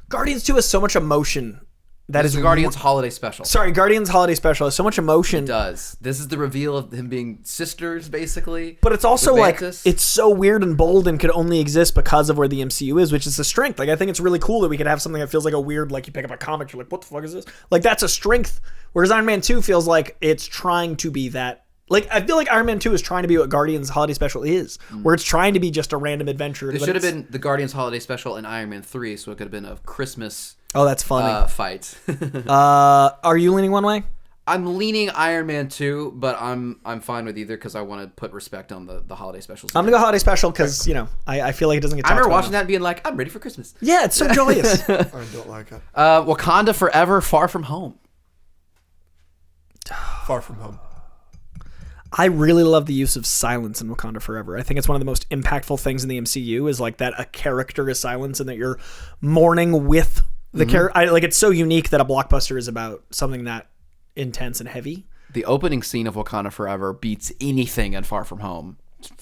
Guardians 2 has so much emotion. That is The Guardians Holiday Special. Sorry, Guardians Holiday Special has so much emotion. Does. This is the reveal of him being sisters, basically. But it's also with like Mantis. it's so weird and bold and could only exist because of where the MCU is, which is a strength. Like I think it's really cool that we could have something that feels like a weird, like you pick up a comic, you're like, what the fuck is this? Like that's a strength. Whereas Iron Man 2 feels like it's trying to be that. Like I feel like Iron Man 2 is trying to be what Guardians Holiday Special is, where it's trying to be just a random adventure. It but should have it's- been the Guardians Holiday Special and Iron Man 3, so it could have been a Christmas Oh, that's funny. fight. Are you leaning one way? I'm leaning Iron Man 2, but I'm fine with either because I want to put respect on the holiday specials. I'm gonna go Holiday Special because I feel like it doesn't get. I talked remember about watching enough. that and being like, I'm ready for Christmas. Yeah, it's so joyous. I don't like it. Wakanda Forever, Far From Home. Far From Home. I really love the use of silence in Wakanda Forever. I think it's one of the most impactful things in the MCU is like that a character is silence and that you're mourning with the character. Like it's so unique that a blockbuster is about something that intense and heavy. The opening scene of Wakanda Forever beats anything in Far From Home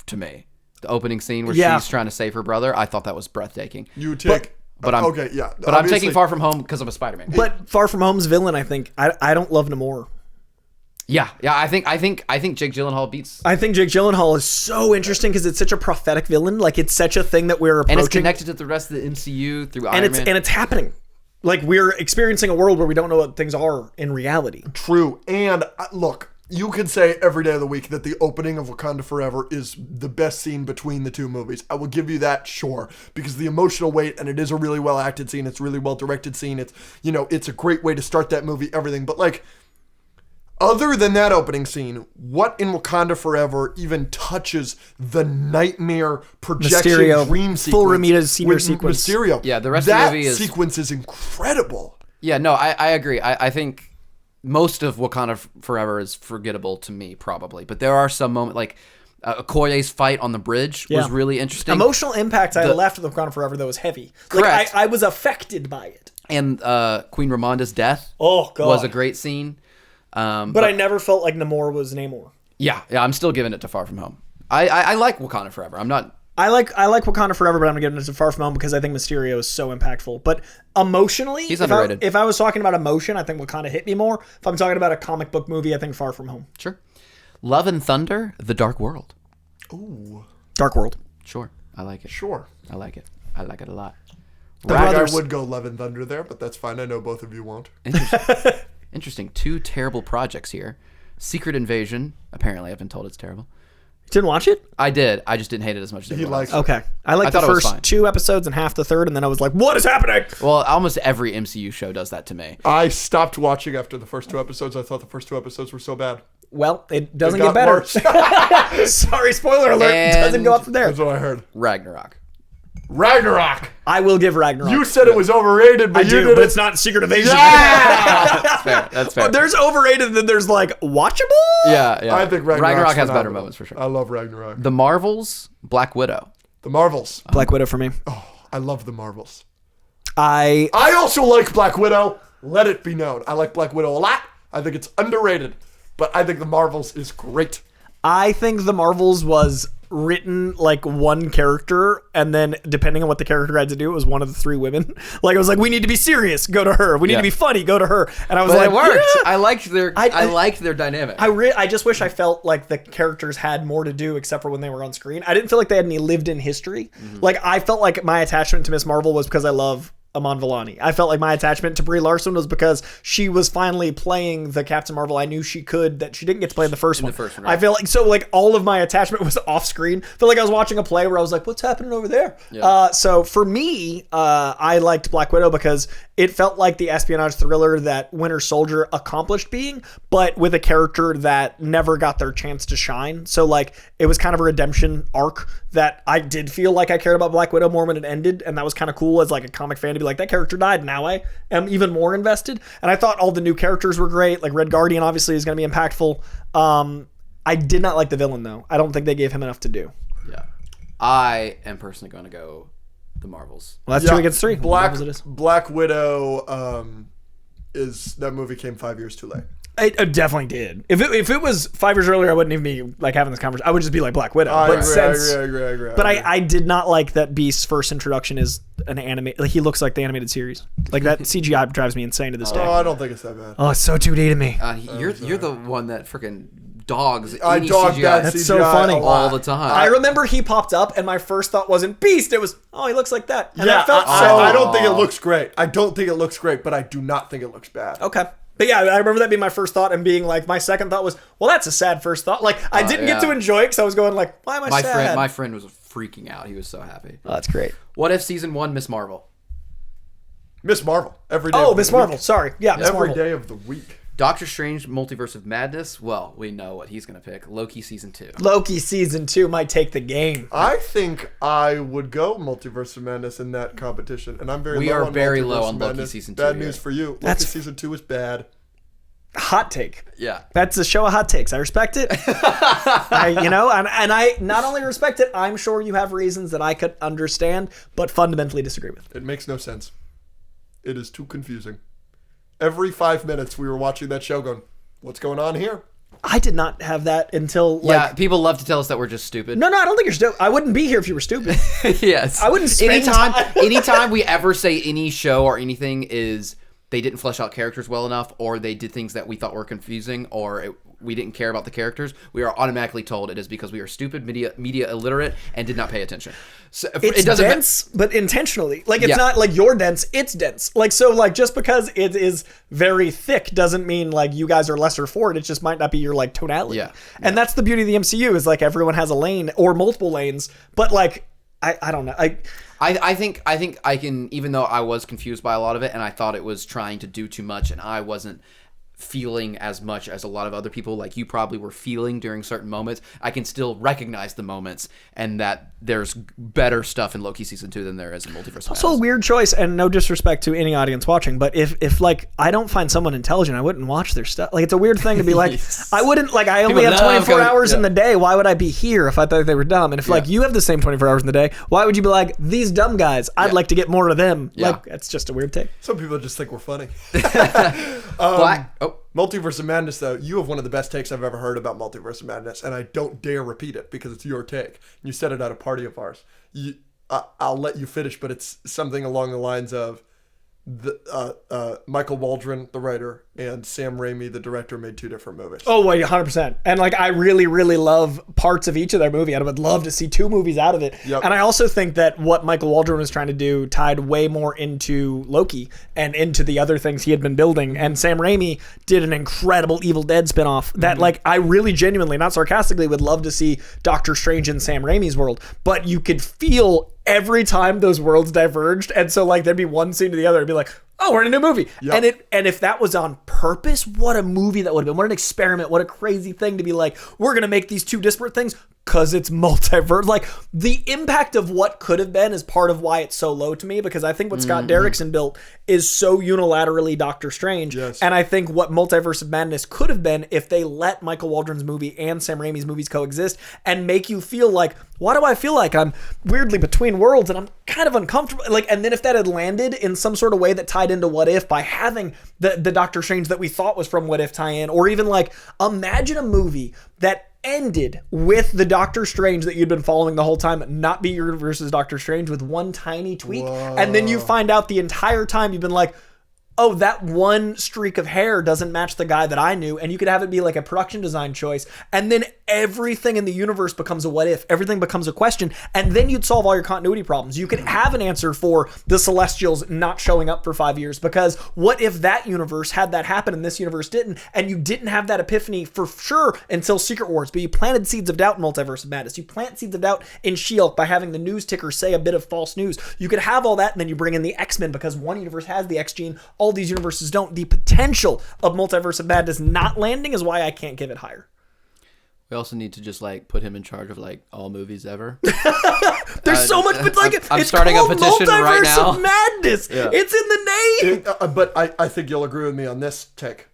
to me. The opening scene where Yeah. she's trying to save her brother, I thought that was breathtaking. You take. But I'm okay, yeah. But I'm taking Far From Home because I'm a Spider-Man. But Far From Home's villain, I think I don't love Namor. Yeah. I think Jake Gyllenhaal beats. I think Jake Gyllenhaal is so interesting because it's such a prophetic villain. Like it's such a thing that we're approaching, And it's connected to the rest of the MCU through Iron Man. and it's happening. Like we're experiencing a world where we don't know what things are in reality. True. And look, you could say every day of the week that the opening of Wakanda Forever is the best scene between the two movies. I will give you that, sure, because the emotional weight, and it is a really well acted scene. It's a really well directed scene. It's, it's a great way to start that movie, everything. But like, other than that opening scene, what in Wakanda Forever even touches the nightmare projection Mysterio, dream sequence? full Ramita's senior with sequence. Mysterio. Yeah, the rest of the movie is- That sequence is incredible. Yeah, no, I agree. I think most of Wakanda Forever is forgettable to me, probably. But there are some moments, like Okoye's fight on the bridge was really interesting. Emotional impact I left with Wakanda Forever, though, was heavy. Correct. I was affected by it. And Queen Ramonda's death was a great scene. But I never felt like Namor was Namor. Yeah, I'm still giving it to Far From Home. I like Wakanda Forever. I'm not... I like Wakanda Forever, but I'm gonna give it to Far From Home because I think Mysterio is so impactful. But emotionally, he's underrated. If I was talking about emotion, I think Wakanda hit me more. If I'm talking about a comic book movie, I think Far From Home. Sure. Love and Thunder, The Dark World. Ooh. Dark World. Sure. I like it. Sure. I like it. I like it a lot. I would go Love and Thunder there, but that's fine. I know both of you won't. Interesting. 2 terrible projects here. Secret Invasion. Apparently, I've been told it's terrible. Didn't watch it? I did. I just didn't hate it as much as everyone else. Okay. I liked the first 2 episodes and half the third, and then I was like, what is happening? Well, almost every MCU show does that to me. I stopped watching after the first 2 episodes. I thought the first 2 episodes were so bad. Well, it doesn't get better. Sorry, spoiler alert. It doesn't go up from there. That's what I heard. Ragnarok. I will give Ragnarok. You said it was overrated, but you did but it. it's not Secret Invasion. Yeah! That's fair. That's fair. There's overrated, then there's like watchable. Yeah. I think Ragnarok has better moments for sure. I love Ragnarok. The Marvels, Black Widow. The Marvels. Black Widow for me. Oh, I love the Marvels. I also like Black Widow. Let it be known. I like Black Widow a lot. I think it's underrated, but I think the Marvels is great. I think the Marvels was written like one character, and then depending on what the character had to do, it was one of the 3 women. Like it was like, we need to be serious, go to her. We need to be funny, go to her. And I was like, it worked. Yeah. I liked their dynamic. I just wish I felt like the characters had more to do except for when they were on screen. I didn't feel like they had any lived-in history. Like I felt like my attachment to Miss Marvel was because I love Amon Vellani. I felt like my attachment to Brie Larson was because she was finally playing the Captain Marvel I knew she could, that she didn't get to play in the first one. Right. I feel like, so like all of my attachment was off screen. I feel like I was watching a play where I was like, what's happening over there? Yeah. So for me, I liked Black Widow because it felt like the espionage thriller that Winter Soldier accomplished being, but with a character that never got their chance to shine. So like it was kind of a redemption arc that I did feel like I cared about Black Widow more when it ended, and that was kind of cool as like a comic fan to be like, that character died, now I am even more invested. And I thought all the new characters were great. Like Red Guardian obviously is going to be impactful. I did not like the villain though. I don't think they gave him enough to do. Yeah. I am personally going to go the Marvels. Well, that's 2 against 3. Black Widow is that movie came 5 years too late. It definitely did. If it was 5 years earlier, I wouldn't even be like having this conversation. I would just be like Black Widow. I agree. But I did not like that Beast's first introduction is an anime. Like he looks like the animated series. Like that CGI drives me insane to this day. Oh, I don't think it's that bad. Oh, it's so 2D to me. You're the one that freaking dogs I dog CGI. that That's CGI so funny. all the time. I remember he popped up, and my first thought wasn't Beast. It was, oh, he looks like that. And Yeah, I felt I don't think it looks great. I don't think it looks great, but I do not think it looks bad. Okay. But yeah, I remember that being my first thought, and being like, my second thought was, well, that's a sad first thought. Like, I didn't get to enjoy it because I was going like, why am I sad? My friend was freaking out. He was so happy. Oh, that's great. What if season 1 Miss Marvel? Miss Marvel every day. Oh, Miss Marvel. Sorry. Yeah, Miss Every Marvel. day of the week. Doctor Strange Multiverse of Madness? Well, we know what he's going to pick. Loki season 2. Loki season 2 might take the game. I think I would go Multiverse of Madness in that competition, and I'm very We low are on very Multiverse low on of Loki Madness. season 2 Bad here. news for you. That's- Loki season 2 is bad. Hot take. Yeah. That's a show of hot takes. I respect it. I not only respect it, I'm sure you have reasons that I could understand, but fundamentally disagree with. It makes no sense. It is too confusing. Every 5 minutes we were watching that show going, what's going on here? I did not have that until Yeah, people love to tell us that we're just stupid. No, I don't think you're stupid. I wouldn't be here if you were stupid. Yes. I wouldn't spend anytime we ever say any show or anything is they didn't flesh out characters well enough, or they did things that we thought were confusing, or we didn't care about the characters, we are automatically told it is because we are stupid, media illiterate, and did not pay attention. So It's it doesn't dense, but intentionally. Like, it's not like you're dense, it's dense. Like, so, like, just because it is very thick doesn't mean, like, you guys are lesser for it. It just might not be your, like, tonality. Yeah. And that's the beauty of the MCU is, like, everyone has a lane or multiple lanes, but, like, I don't know. I think I can, even though I was confused by a lot of it and I thought it was trying to do too much and I wasn't feeling as much as a lot of other people, like you probably were feeling during certain moments. I can still recognize the moments, and that there's better stuff in Loki season 2 than there is in Multiverse of Madness. Also a weird choice, and no disrespect to any audience watching, but if like I don't find someone intelligent, I wouldn't watch their stuff. Like, it's a weird thing to be like, I wouldn't, like, I only have 24 hours in the day. Why would I be here if I thought they were dumb? And if like you have the same 24 hours in the day, why would you be like, these dumb guys, I'd like to get more of them? Like, that's just a weird take. Some people just think we're funny. Oh. Multiverse of Madness, though, you have one of the best takes I've ever heard about Multiverse of Madness, and I don't dare repeat it because it's your take. You said it at a party of ours. I'll let you finish, but it's something along the lines of Michael Waldron, the writer, and Sam Raimi, the director, made 2 different movies. Oh, well, 100%. And like, I really, really love parts of each of their movie, and I would love to see 2 movies out of it. Yep. And I also think that what Michael Waldron was trying to do tied way more into Loki and into the other things he had been building. And Sam Raimi did an incredible Evil Dead spinoff that, like, I really genuinely, not sarcastically, would love to see Doctor Strange in Sam Raimi's world. But you could feel every time those worlds diverged, and so like there'd be one scene to the other, it'd be like, oh, we're in a new movie. Yep. And if that was on purpose, what a movie that would have been. What an experiment. What a crazy thing to be like, we're going to make these 2 disparate things because it's multiverse. Like, the impact of what could have been is part of why it's so low to me, because I think what Scott Derrickson built is so unilaterally Doctor Strange. Yes. And I think what Multiverse of Madness could have been if they let Michael Waldron's movie and Sam Raimi's movies coexist and make you feel like, why do I feel like I'm weirdly between worlds and I'm kind of uncomfortable? Like, and then if that had landed in some sort of way that tied into What If by having the Doctor Strange that we thought was from What If tie-in, or even like, imagine a movie that ended with the Doctor Strange that you'd been following the whole time not be your versus Doctor Strange with one tiny tweak. Whoa. And then you find out the entire time you've been like, oh, that one streak of hair doesn't match the guy that I knew. And you could have it be like a production design choice. And then everything in the universe becomes a what if. Everything becomes a question. And then you'd solve all your continuity problems. You could have an answer for the Celestials not showing up for 5 years, because what if that universe had that happen and this universe didn't? And you didn't have that epiphany for sure until Secret Wars. But you planted seeds of doubt in Multiverse of Madness. You plant seeds of doubt in She-Hulk by having the news ticker say a bit of false news. You could have all that, and then you bring in the X-Men because one universe has the X gene. All these universes don't. The potential of Multiverse of Madness not landing is why I can't give it higher. We also need to just like put him in charge of like all movies ever. There's so much, but like I'm it's starting a called petition Multiverse right now. of Madness. Yeah. It's in the name. But I think you'll agree with me on this take.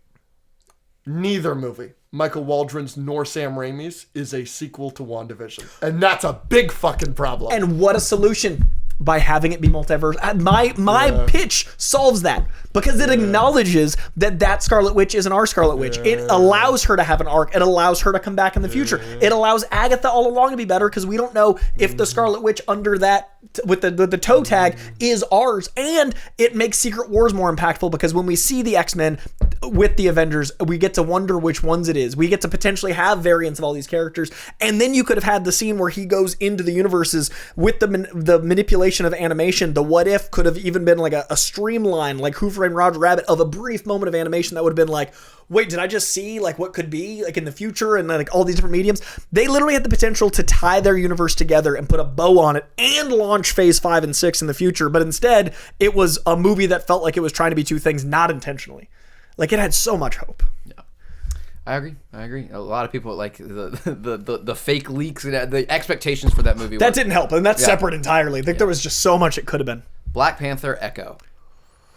Neither movie, Michael Waldron's nor Sam Raimi's, is a sequel to WandaVision. And that's a big fucking problem. And what a solution by having it be multiverse. My pitch solves that, because it acknowledges that Scarlet Witch isn't our Scarlet Witch. It allows her to have an arc. It allows her to come back in the future. It allows Agatha all along to be better, because we don't know if the Scarlet Witch under that with the toe tag is ours. And it makes Secret Wars more impactful, because when we see the X-Men with the Avengers, we get to wonder which ones it is. We get to potentially have variants of all these characters. And then you could have had the scene where he goes into the universes with the manipulation of animation. The what if could have even been like a streamline, like Who Framed Roger Rabbit, of a brief moment of animation that would have been like, wait, did I just see like what could be like in the future, and like all these different mediums? They literally had the potential to tie their universe together and put a bow on it and launch phase 5 and 6 in the future. But instead, it was a movie that felt like it was trying to be two things, not intentionally. Like, it had so much hope. Yeah, I agree. A lot of people like the fake leaks and the expectations for that movie. That didn't help, and that's separate entirely. I think there was just so much it could have been. Black Panther, Echo.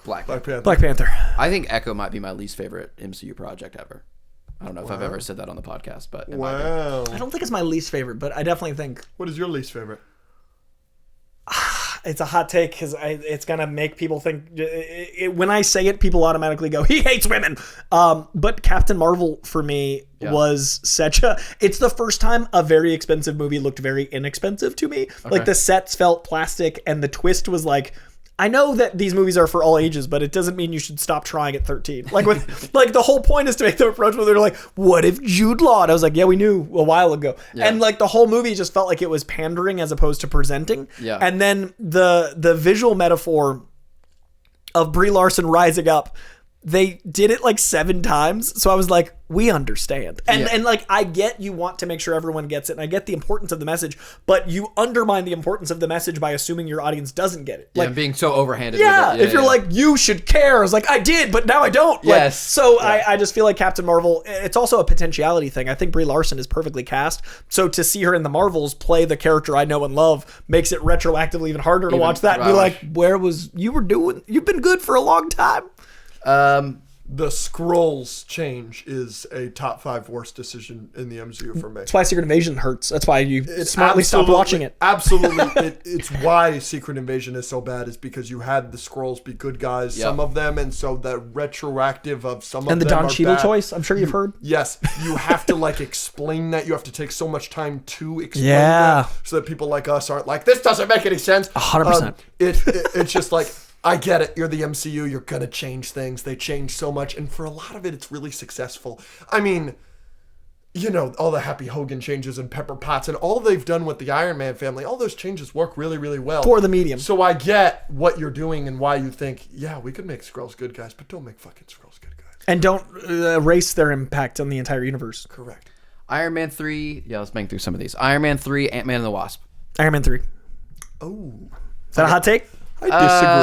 Black Panther. I think Echo might be my least favorite MCU project ever. I don't know if I've ever said that on the podcast, but wow. I don't think it's my least favorite, but I definitely think. What is your least favorite? It's a hot take, because it's going to make people think... when I say it, people automatically go, he hates women! But Captain Marvel, for me, was such a... It's the first time a very expensive movie looked very inexpensive to me. Okay. Like, the sets felt plastic, and the twist was like... I know that these movies are for all ages, but it doesn't mean you should stop trying at 13. Like, with like the whole point is to make them approach where they're like, what if Jude Law? And I was like, yeah, we knew a while ago. Yeah. And like the whole movie just felt like it was pandering as opposed to presenting. Yeah. And then the visual metaphor of Brie Larson rising up they did it like 7 times. So I was like, we understand. And like, I get you want to make sure everyone gets it. And I get the importance of the message, but you undermine the importance of the message by assuming your audience doesn't get it. Like being so overhanded. Yeah. With it. If you're like, you should care. I was like, I did, but now I don't. Like, Yes. so I just feel like Captain Marvel, it's also a potentiality thing. I think Brie Larson is perfectly cast. So to see her in the Marvels play the character I know and love makes it retroactively even harder to watch that and be like, you've been good for a long time. The Skrulls change is a top 5 worst decision in the MCU for me. That's why Secret Invasion hurts. That's why you smartly stopped watching it. Absolutely. It's why Secret Invasion is so bad, is because you had the Skrulls be good guys, some of them, and so the retroactive of some of them. And the Don are Cheadle bad. choice, I'm sure you've heard. Yes. You have to like explain that. You have to take so much time to explain Yeah. that so that people like us aren't like, this doesn't make any sense. 100%. It's just like, I get it. You're the MCU. You're going to change things. They change so much. And for a lot of it, it's really successful. I mean, you know, all the Happy Hogan changes and Pepper Potts and all they've done with the Iron Man family, all those changes work really, really well. For the medium. So I get what you're doing and why you think, yeah, we could make Skrulls good guys, but don't make fucking Skrulls good guys. And don't erase their impact on the entire universe. Correct. Iron Man 3. Yeah, let's bang through some of these. Iron Man 3, Ant-Man and the Wasp. Iron Man 3. Oh. Is that a hot take? I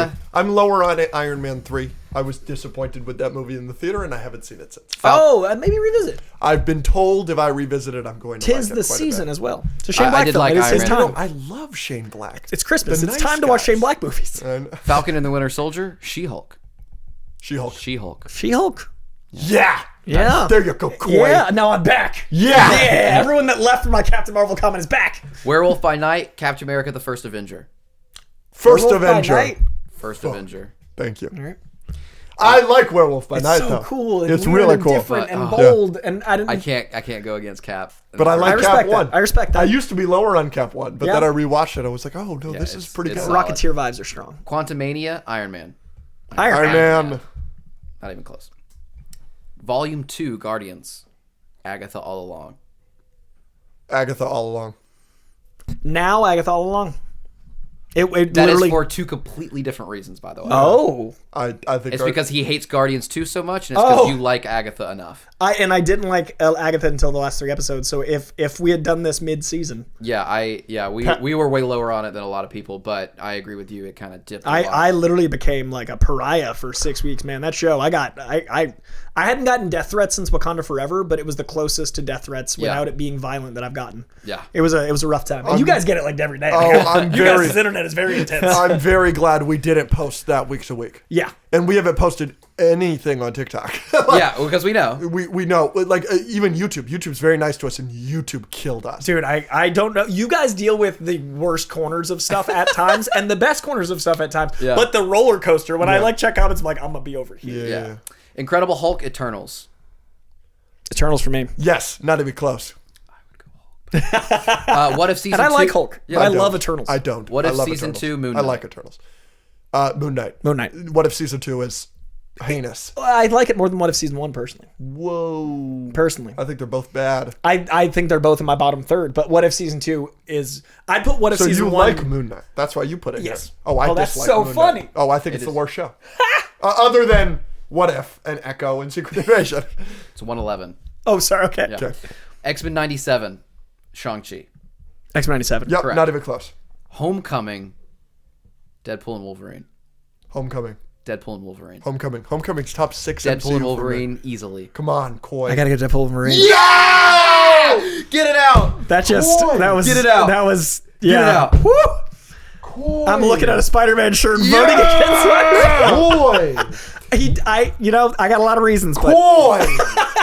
disagree. I'm lower on it, Iron Man 3. I was disappointed with that movie in the theater, and I haven't seen it since. Maybe revisit. I've been told if I revisit it, I'm going to like Tis it the quite a season bit. as well. So Shane I Black did film. like It is Iron his Man. time. No, I love Shane Black. It's Christmas. The It's nice time to watch guys. Shane Black movies. And Falcon and the Winter Soldier. She-Hulk. She-Hulk. She-Hulk. She-Hulk. Yeah. Yeah. There you go, Coy. Yeah, now I'm back. Yeah. Yeah, everyone that left from my Captain Marvel comment is back. Werewolf by Night. Captain America: The First Avenger. First Werewolf by Avenger. Night. First Avenger. Thank you. All right. I like Werewolf by It's Night, so though. cool. And It's weird really and cool. different and But, bold. And I didn't. I can't go against Cap. But I like respect Cap 1. that. I respect that. I used to be lower on Cap 1, but Yeah. then I rewatched it. I was like, oh, no, this is it's- pretty it's good. solid. Rocketeer vibes are strong. Quantumania. Iron Man. Iron Man. Man. Not even close. Volume 2. Guardians. Agatha all along. Agatha all along. Now Agatha all along. It That literally. is for 2 completely different reasons, by the way. Oh. I think It's because he hates Guardians 2 so much, and it's because Oh. you like Agatha enough. I didn't like Agatha until the last 3 episodes. So if we had done this mid-season, We were way lower on it than a lot of people, but I agree with you. It kind of dipped. I literally became like a pariah for 6 weeks, man. That show, I hadn't gotten death threats since Wakanda Forever, but it was the closest to death threats without it being violent that I've gotten. Yeah. It was a rough time. And you guys get it like every day. Oh, I'm you very- guys' internet is very intense. I'm very glad we didn't post that week to week. Yeah. And we haven't posted anything on TikTok. Yeah, because we know. We know. Like, even YouTube. YouTube's very nice to us, and YouTube killed us. Dude, I don't know. You guys deal with the worst corners of stuff at times and the best corners of stuff at times. Yeah. But the roller coaster, when I check comments, I'm like, I'm going to be over here. Yeah. Incredible Hulk Eternals. Eternals for me. Yes, not even close. What if season And I 2? like Hulk. Yeah, I I don't. love Eternals. I don't. What I if love season Eternals. 2 Moon I Knight? like Eternals. Moon Knight. Moon Knight. What if season 2 is heinous? I like it more than What If Season 1, personally. Whoa. Personally. I think they're both bad. I think they're both in my bottom third, but What If Season 2 is... I'd put What If So Season you 1... like Moon Knight. That's why you put it Yes. here. Oh, I Oh, that's dislike so Moon funny. Knight. Oh, I think it's is. the worst show. Other than What If and Echo and Secret Invasion. It's 111. Oh, sorry, okay. Yeah. Okay. X-Men 97. Shang-Chi. X-Men 97. Yep, Correct. not even close. Homecoming. Deadpool and Wolverine. Homecoming. Deadpool and Wolverine. Homecoming. Homecoming's top 6 Deadpool MCU and for me. Wolverine easily. Come on, Coy. I gotta get Deadpool and Wolverine. Yeah! Get it out! That just... Coy. That was... Get it out. That was... Get Yeah. it out. Woo! Coy. I'm looking at a Spider-Man shirt and voting against Coy. I got a lot of reasons, but... Coy.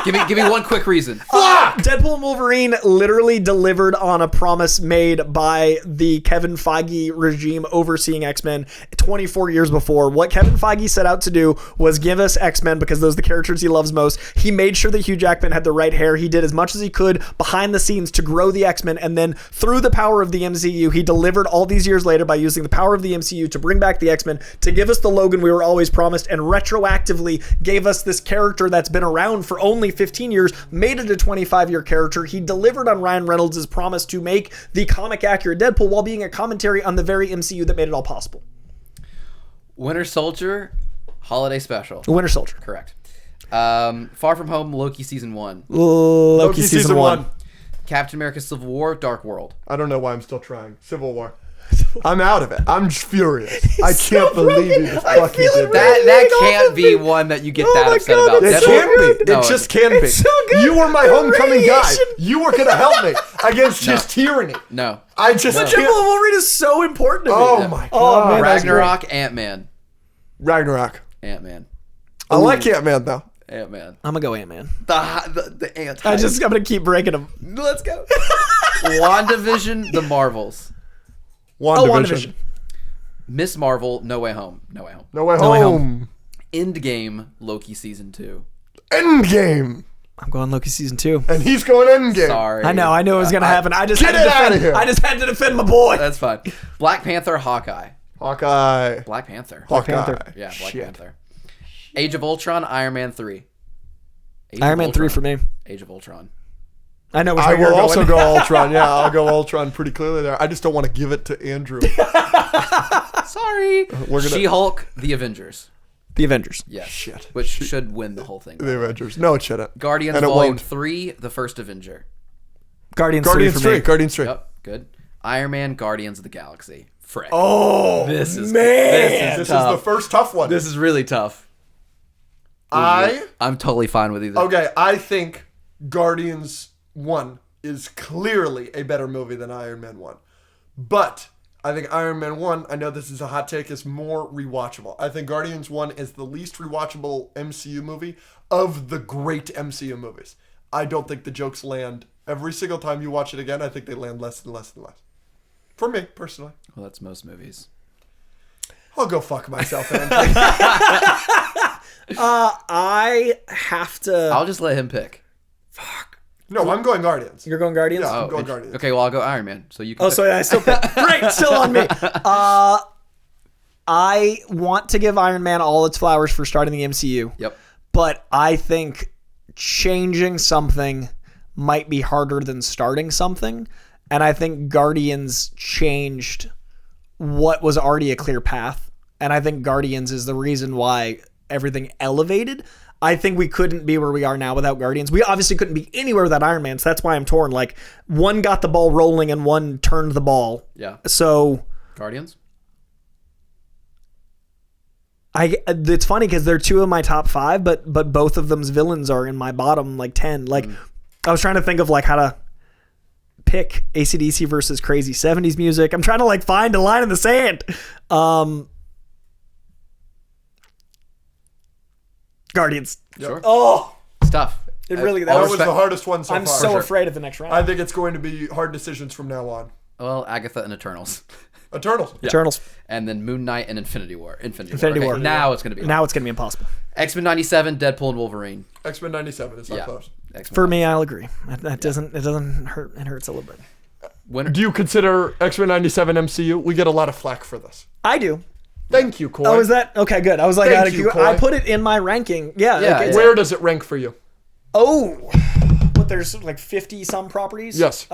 Give me one quick reason. Deadpool and Wolverine literally delivered on a promise made by the Kevin Feige regime overseeing X-Men 24 years before. What Kevin Feige set out to do was give us X-Men because those are the characters he loves most. He made sure that Hugh Jackman had the right hair. He did as much as he could behind the scenes to grow the X-Men, and then through the power of the MCU, he delivered all these years later by using the power of the MCU to bring back the X-Men, to give us the Logan we were always promised, and retroactively gave us this character that's been around for only 15 years, made it a 25-year character. He delivered on Ryan Reynolds' promise to make the comic accurate Deadpool while being a commentary on the very MCU that made it all possible. Winter Soldier Holiday special. Winter Soldier. Correct. Far From Home, Loki season 1. Loki season 1. Captain America Civil War, Dark World. I don't know why I'm still trying. Civil War. I'm out of it. I'm just furious. I can't believe you just fucking did that. That can't be one that you get that upset about. It can be. It just can be. so good. You were my homecoming guy. Radiation. You were gonna help me against just tyranny. No. I just But Temple of Wolverine is so important to me. Oh my god. Oh, man. that's Ragnarok, Ant-Man. Ragnarok. Ant-Man. I like Ant-Man though. Ant-Man. I'm gonna go Ant-Man. The ant. I'm gonna keep breaking them. Let's go. WandaVision, The Marvels. WandaVision. Miss Marvel, No Way Home. No Way Home. No Way Way Home. Endgame, Loki season 2. Endgame. I'm going Loki season 2. And he's going Endgame. Sorry. I know it was gonna happen. I just Get had to it outta defend. here. I just had to defend my boy. That's fine. Black Panther, Hawkeye. Hawkeye. Black Panther. Hawkeye. Panther. Yeah, Black Shit. Panther. Age of Ultron, Iron Man 3. Iron Man 3 for me. Age of Ultron. I know. Which I way you're will also going. go Ultron. Yeah, I'll go Ultron pretty clearly there. I just don't want to give it to Andrew. Sorry. We're gonna She-Hulk, The Avengers. The Avengers. Yes. Shit. Which should win the whole thing. The Avengers. No, it shouldn't. Guardians And it Volume won't. 3, The First Avenger. Guardians 3 Guardians for 3. me. Guardians 3. Yep, good. Iron Man, Guardians of the Galaxy. Frick. Oh, This is man. This is tough. the first tough one. This is really tough. I'm totally fine with either. Okay, I think Guardians 1 is clearly a better movie than Iron Man 1. But I think Iron Man 1, I know this is a hot take, is more rewatchable. I think Guardians 1 is the least rewatchable MCU movie of the great MCU movies. I don't think the jokes land every single time you watch it again. I think they land less and less and less. For me, personally. Well, that's most movies. I'll go fuck myself, Andrew. I have to. I'll just let him pick. No, I'm going Guardians. You're going Guardians. Yeah, I'm going Guardians. Okay, well, I'll go Iron Man. So you can Oh, pick. so I still pick. Great, still on me. I want to give Iron Man all its flowers for starting the MCU. Yep. But I think changing something might be harder than starting something. And I think Guardians changed what was already a clear path. And I think Guardians is the reason why everything elevated. I think we couldn't be where we are now without Guardians. We obviously couldn't be anywhere without Iron Man, so that's why I'm torn. Like, one got the ball rolling and one turned the ball. Yeah. So Guardians? it's funny because they're two of my top 5, but both of them's villains are in my bottom like 10. Like, I was trying to think of like how to pick AC/DC versus crazy 70s music. I'm trying to like find a line in the sand. Guardians. Sure. Oh, It's tough. it really That that was was. the hardest one so I'm far. so afraid of the next round. I think it's going to be hard decisions from now on. Well, Agatha and Eternals. Eternals. Eternals. And then Moon Knight and Infinity War. Infinity War. Now it's going to be Now it's gonna be impossible. X-Men 97, Deadpool and Wolverine. X-Men 97 is not Yeah. close. X-Men For me, I'll agree. That doesn't hurt. It hurts a little bit. Winner. Do you consider X-Men 97 MCU? We get a lot of flack for this. I do. Thank you, Coy. Oh, is that okay? Good. I was like, Thank you, Coy. I put it in my ranking. Yeah. Yeah, like, it's- Where does it rank for you? Oh, but there's like 50 some properties. Yes.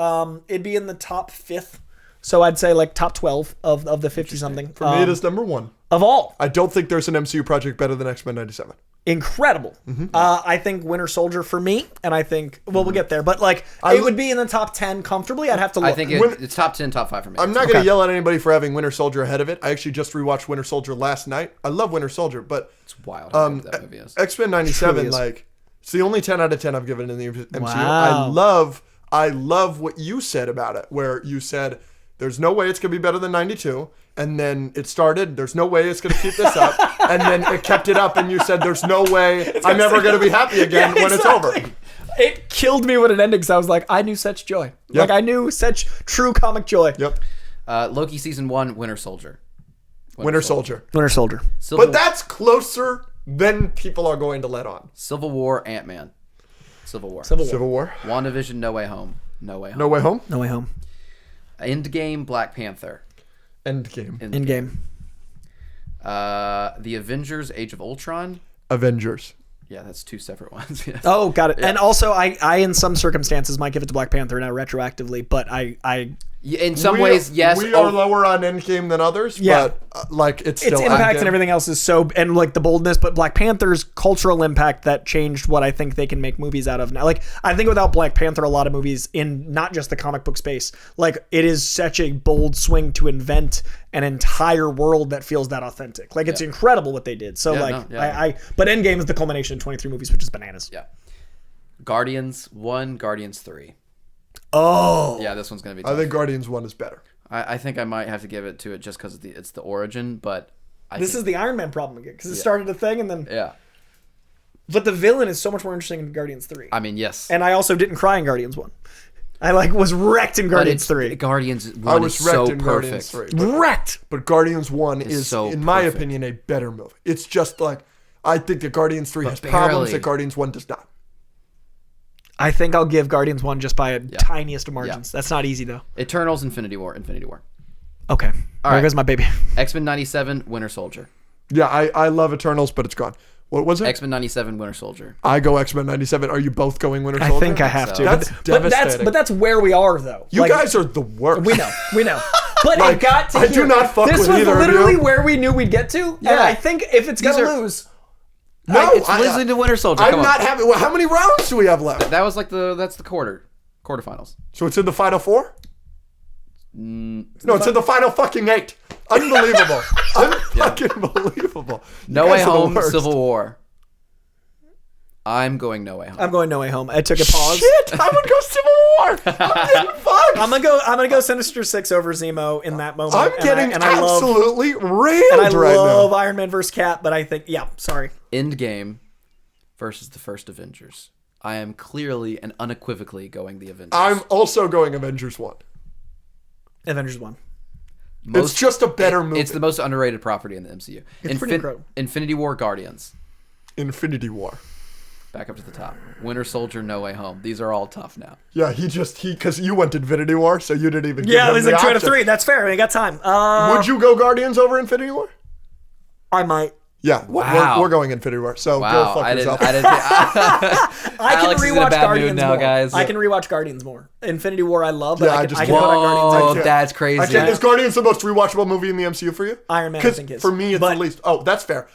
It'd be in the top 5th. So I'd say like top 12 of the 50 something. For me, it is number 1. Of all. I don't think there's an MCU project better than X-Men 97. Incredible. I think Winter Soldier for me, and I think we'll get there, but like it would be in the top 10 comfortably. I'd have to look. I think it's top 10, top 5 for me. I'm not going to yell at anybody for having Winter Soldier ahead of it. I actually just rewatched Winter Soldier last night. I love Winter Soldier, but It's wild how good that movie is. X-Men 97, Truly is. like, it's the only 10 out of 10 I've given in the MCU. Wow. I love what you said about it, where you said, there's no way it's going to be better than 92. And then it started, there's no way it's going to keep this up. And then it kept it up, and you said, there's no way I'm ever going to be happy again when it's over. It killed me when it ended because I was like, I knew such joy. Yep. Like I knew such true comic joy. Yep. Loki season 1, Winter Soldier. Winter Soldier. Winter Soldier. But that's closer than people are going to let on. Civil War, Ant-Man. Civil War. Civil War. WandaVision, No Way Home. No Way Home. No Way Home. No Way Home. Endgame, Black Panther. Endgame. Endgame. The Avengers, Age of Ultron. Avengers. Yeah, that's 2 separate ones. Yes. Oh, got it. And also, I in some circumstances might give it to Black Panther now retroactively, but I In some ways, yes. We are lower on Endgame than others, Yeah. but like it's still impact Endgame. and everything else is so, and like the boldness, but Black Panther's cultural impact that changed what I think they can make movies out of now. Like I think without Black Panther, a lot of movies in not just the comic book space, like it is such a bold swing to invent an entire world that feels that authentic. Like it's incredible what they did. So but Endgame is the culmination of 23 movies, which is bananas. Yeah. Guardians 1, Guardians 3. Oh. Yeah, this one's going to be tough. I think Guardians 1 is better. I think I might have to give it to it just because it's the origin, but This is the Iron Man problem again, because it started a thing and then... Yeah. But the villain is so much more interesting in Guardians 3. I mean, yes. And I also didn't cry in Guardians 1. I was wrecked in Guardians 3. Guardians 1 I was is wrecked so in perfect. Guardians 3. Wrecked! But Guardians 1 is, so in my perfect. opinion, a better movie. It's just like, I think that Guardians 3 has problems that Guardians 1 does not. I think I'll give Guardians 1 just by tiniest of margins. That's not easy, though. Eternals, Infinity War. Okay. There right. goes my baby. X-Men 97, Winter Soldier. Yeah, I love Eternals, but it's gone. What was it? X-Men 97, Winter Soldier. I go X-Men 97. Are you both going Winter Soldier? I think I have to. That's devastating. But that's where we are, though. You guys are the worst. We know. But Like, it got to I here. do not fuck this with was either of literally you. where we knew we'd get to. Yeah. And I think if it's going to are- lose... No, It's literally the Winter Soldier. I'm Come on. not happy. Well, how many rounds do we have left? That was like that's the quarterfinals. So it's in the final 4? No, it's in the final fucking 8. Unbelievable. Fucking believable. You No guys Way are the Home, worst. Civil War. I'm going No Way Home. I'm going No Way Home. I took a pause. Shit, I would go Civil War. I'm getting fucked. I'm gonna go Sinister Six over Zemo in that moment. I'm getting and I love, absolutely railed and I right love now. Iron Man vs. Cap, but I think sorry. Endgame versus the first Avengers. I am clearly and unequivocally going the Avengers. I'm also going Avengers 1. Avengers 1. It's just a better movie. It's the most underrated property in the MCU. It's pretty incredible. Infinity War, Guardians. Infinity War. Back up to the top. Winter Soldier, No Way Home. These are all tough now. Yeah, because you went Infinity War, so you didn't even give Yeah, him it was the like 2 out of option. 3. That's fair. We got time. Would you go Guardians over Infinity War? I might. Yeah, Wow. we're going Infinity War. So go Wow, fuck yourself. I didn't I can Alex is in a rewatch bad mood Guardians now, more. guys. I can rewatch Guardians more. Infinity War I love, but Yeah, I I can just put on Guardians. Whoa, can't. that's crazy. I can't. Is Guardians the most rewatchable movie in the MCU for you? Iron Man, I 'Cause think is. for me, it's But- the least. Oh, that's fair.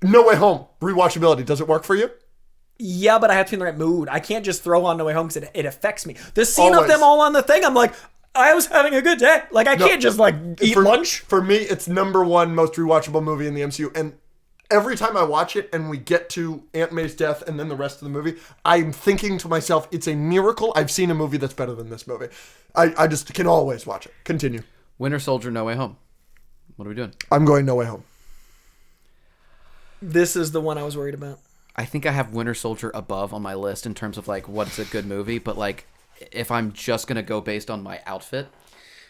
No Way Home rewatchability. Does it work for you? Yeah, but I have to be in the right mood. I can't just throw on No Way Home because it affects me. The scene of Always. them all on the thing, I'm like, I was having a good day. Like, I can't just, like, eat for, lunch. For me, it's #1 most rewatchable movie in the MCU. And every time I watch it and we get to Aunt May's death and then the rest of the movie, I'm thinking to myself, it's a miracle I've seen a movie that's better than this movie. I just can always watch it. Continue. Winter Soldier, No Way Home. What are we doing? I'm going No Way Home. This is the one I was worried about. I think I have Winter Soldier above on my list in terms of like what's a good movie, but like if I'm just gonna go based on my outfit,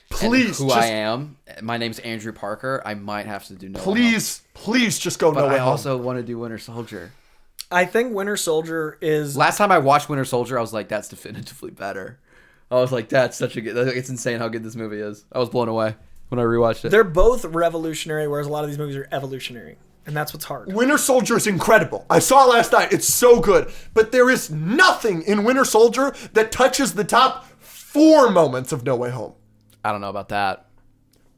Please, and who just, I am, my name's Andrew Parker. I might have to do No Way Home. please just go But No Way I Home. also want to do Winter Soldier. I think Winter Soldier is... Last time I watched Winter Soldier, I was like, that's definitively better. I was like, that's such a good. It's insane how good this movie is. I was blown away when I rewatched it. They're both revolutionary, whereas a lot of these movies are evolutionary. And that's what's hard. Winter Soldier is incredible. I saw it last night. It's so good. But there is nothing in Winter Soldier that touches the top 4 moments of No Way Home. I don't know about that.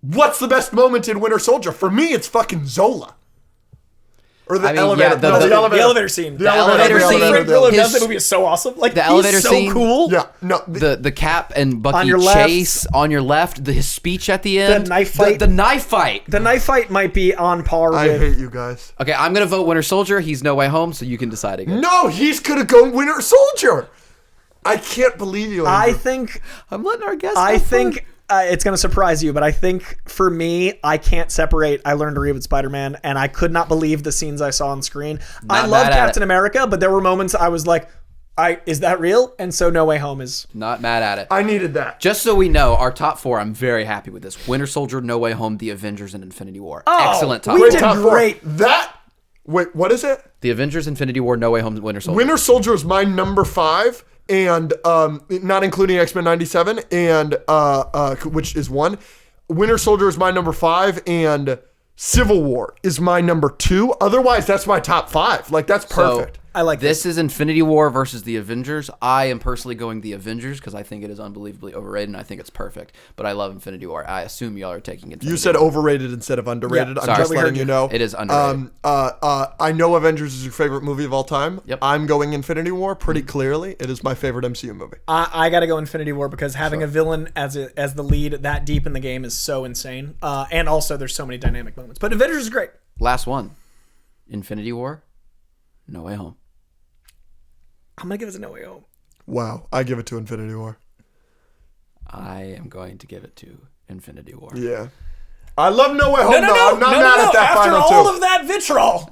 What's the best moment in Winter Soldier? For me, it's fucking Zola. Or the I mean, elevator. yeah, the elevator. The elevator scene. The elevator scene. Frank Grillo does His- that movie is so awesome. Like, the he's elevator so scene- cool. Yeah, no. The Cap and Bucky On your left. chase on your left, his speech at the end, knife fight. the knife fight. The knife fight might be on par I with... hate you guys. Okay, I'm gonna vote Winter Soldier. He's No Way Home, so you can decide again. No, he's gonna go Winter Soldier. I can't believe you. I Andrew. think... I'm letting our guests. I have think fun. it's going to surprise you, but I think for me, I can't separate I Learned to Read with Spider-Man, and I could not believe the scenes I saw on screen. I Not love mad at Captain it. America, but there were moments I was like, is that real? And so No Way Home is... Not mad at it. I needed that. Just so we know, our top 4, I'm very happy with this. Winter Soldier, No Way Home, The Avengers, and Infinity War. Excellent top we 4. did Top 4. great. That. Wait, what is it? The Avengers, Infinity War, No Way Home, Winter Soldier. Winter Soldier is my #5, and not including X-Men 97, and which is 1. Winter Soldier is my #5, and Civil War is my #2. Otherwise, that's my top 5. Like, that's perfect. I like This is Infinity War versus the Avengers. I am personally going the Avengers because I think it is unbelievably overrated and I think it's perfect. But I love Infinity War. I assume y'all are taking Infinity You said War. overrated instead of underrated. Yeah, I'm sorry. just We letting heard you you. know. It is underrated. I know Avengers is your favorite movie of all time. Yep. I'm going Infinity War pretty clearly. It is my favorite MCU movie. I got to go Infinity War because having a villain as the lead that deep in the game is so insane. And also there's so many dynamic moments. But Avengers is great. Last one. Infinity War. No Way Home. I'm going to give it a No Way Home. Wow. I give it to Infinity War. I am going to give it to Infinity War. Yeah. I love No Way Home. No. I'm not mad at that After final all two. of that vitriol,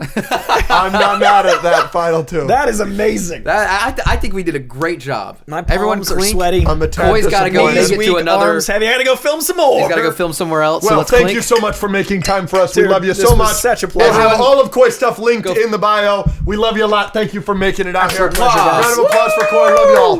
I'm not mad at that final two. that is amazing. I think we did a great job. My Everyone palms are clink. sweaty. I'm a tad Coy's got to go disappointed. make it to Weak, another. arms heavy. I got to go film some more. He's got to go film somewhere else. so Well, let's thank clink. you so much for making time for us. Dude, we love you this so was much. such a We'll pleasure. have all of Coy's stuff linked in the bio. We love you a lot. Thank you for making it out here. pleasure, guys. Round of applause for Coy. Love you all.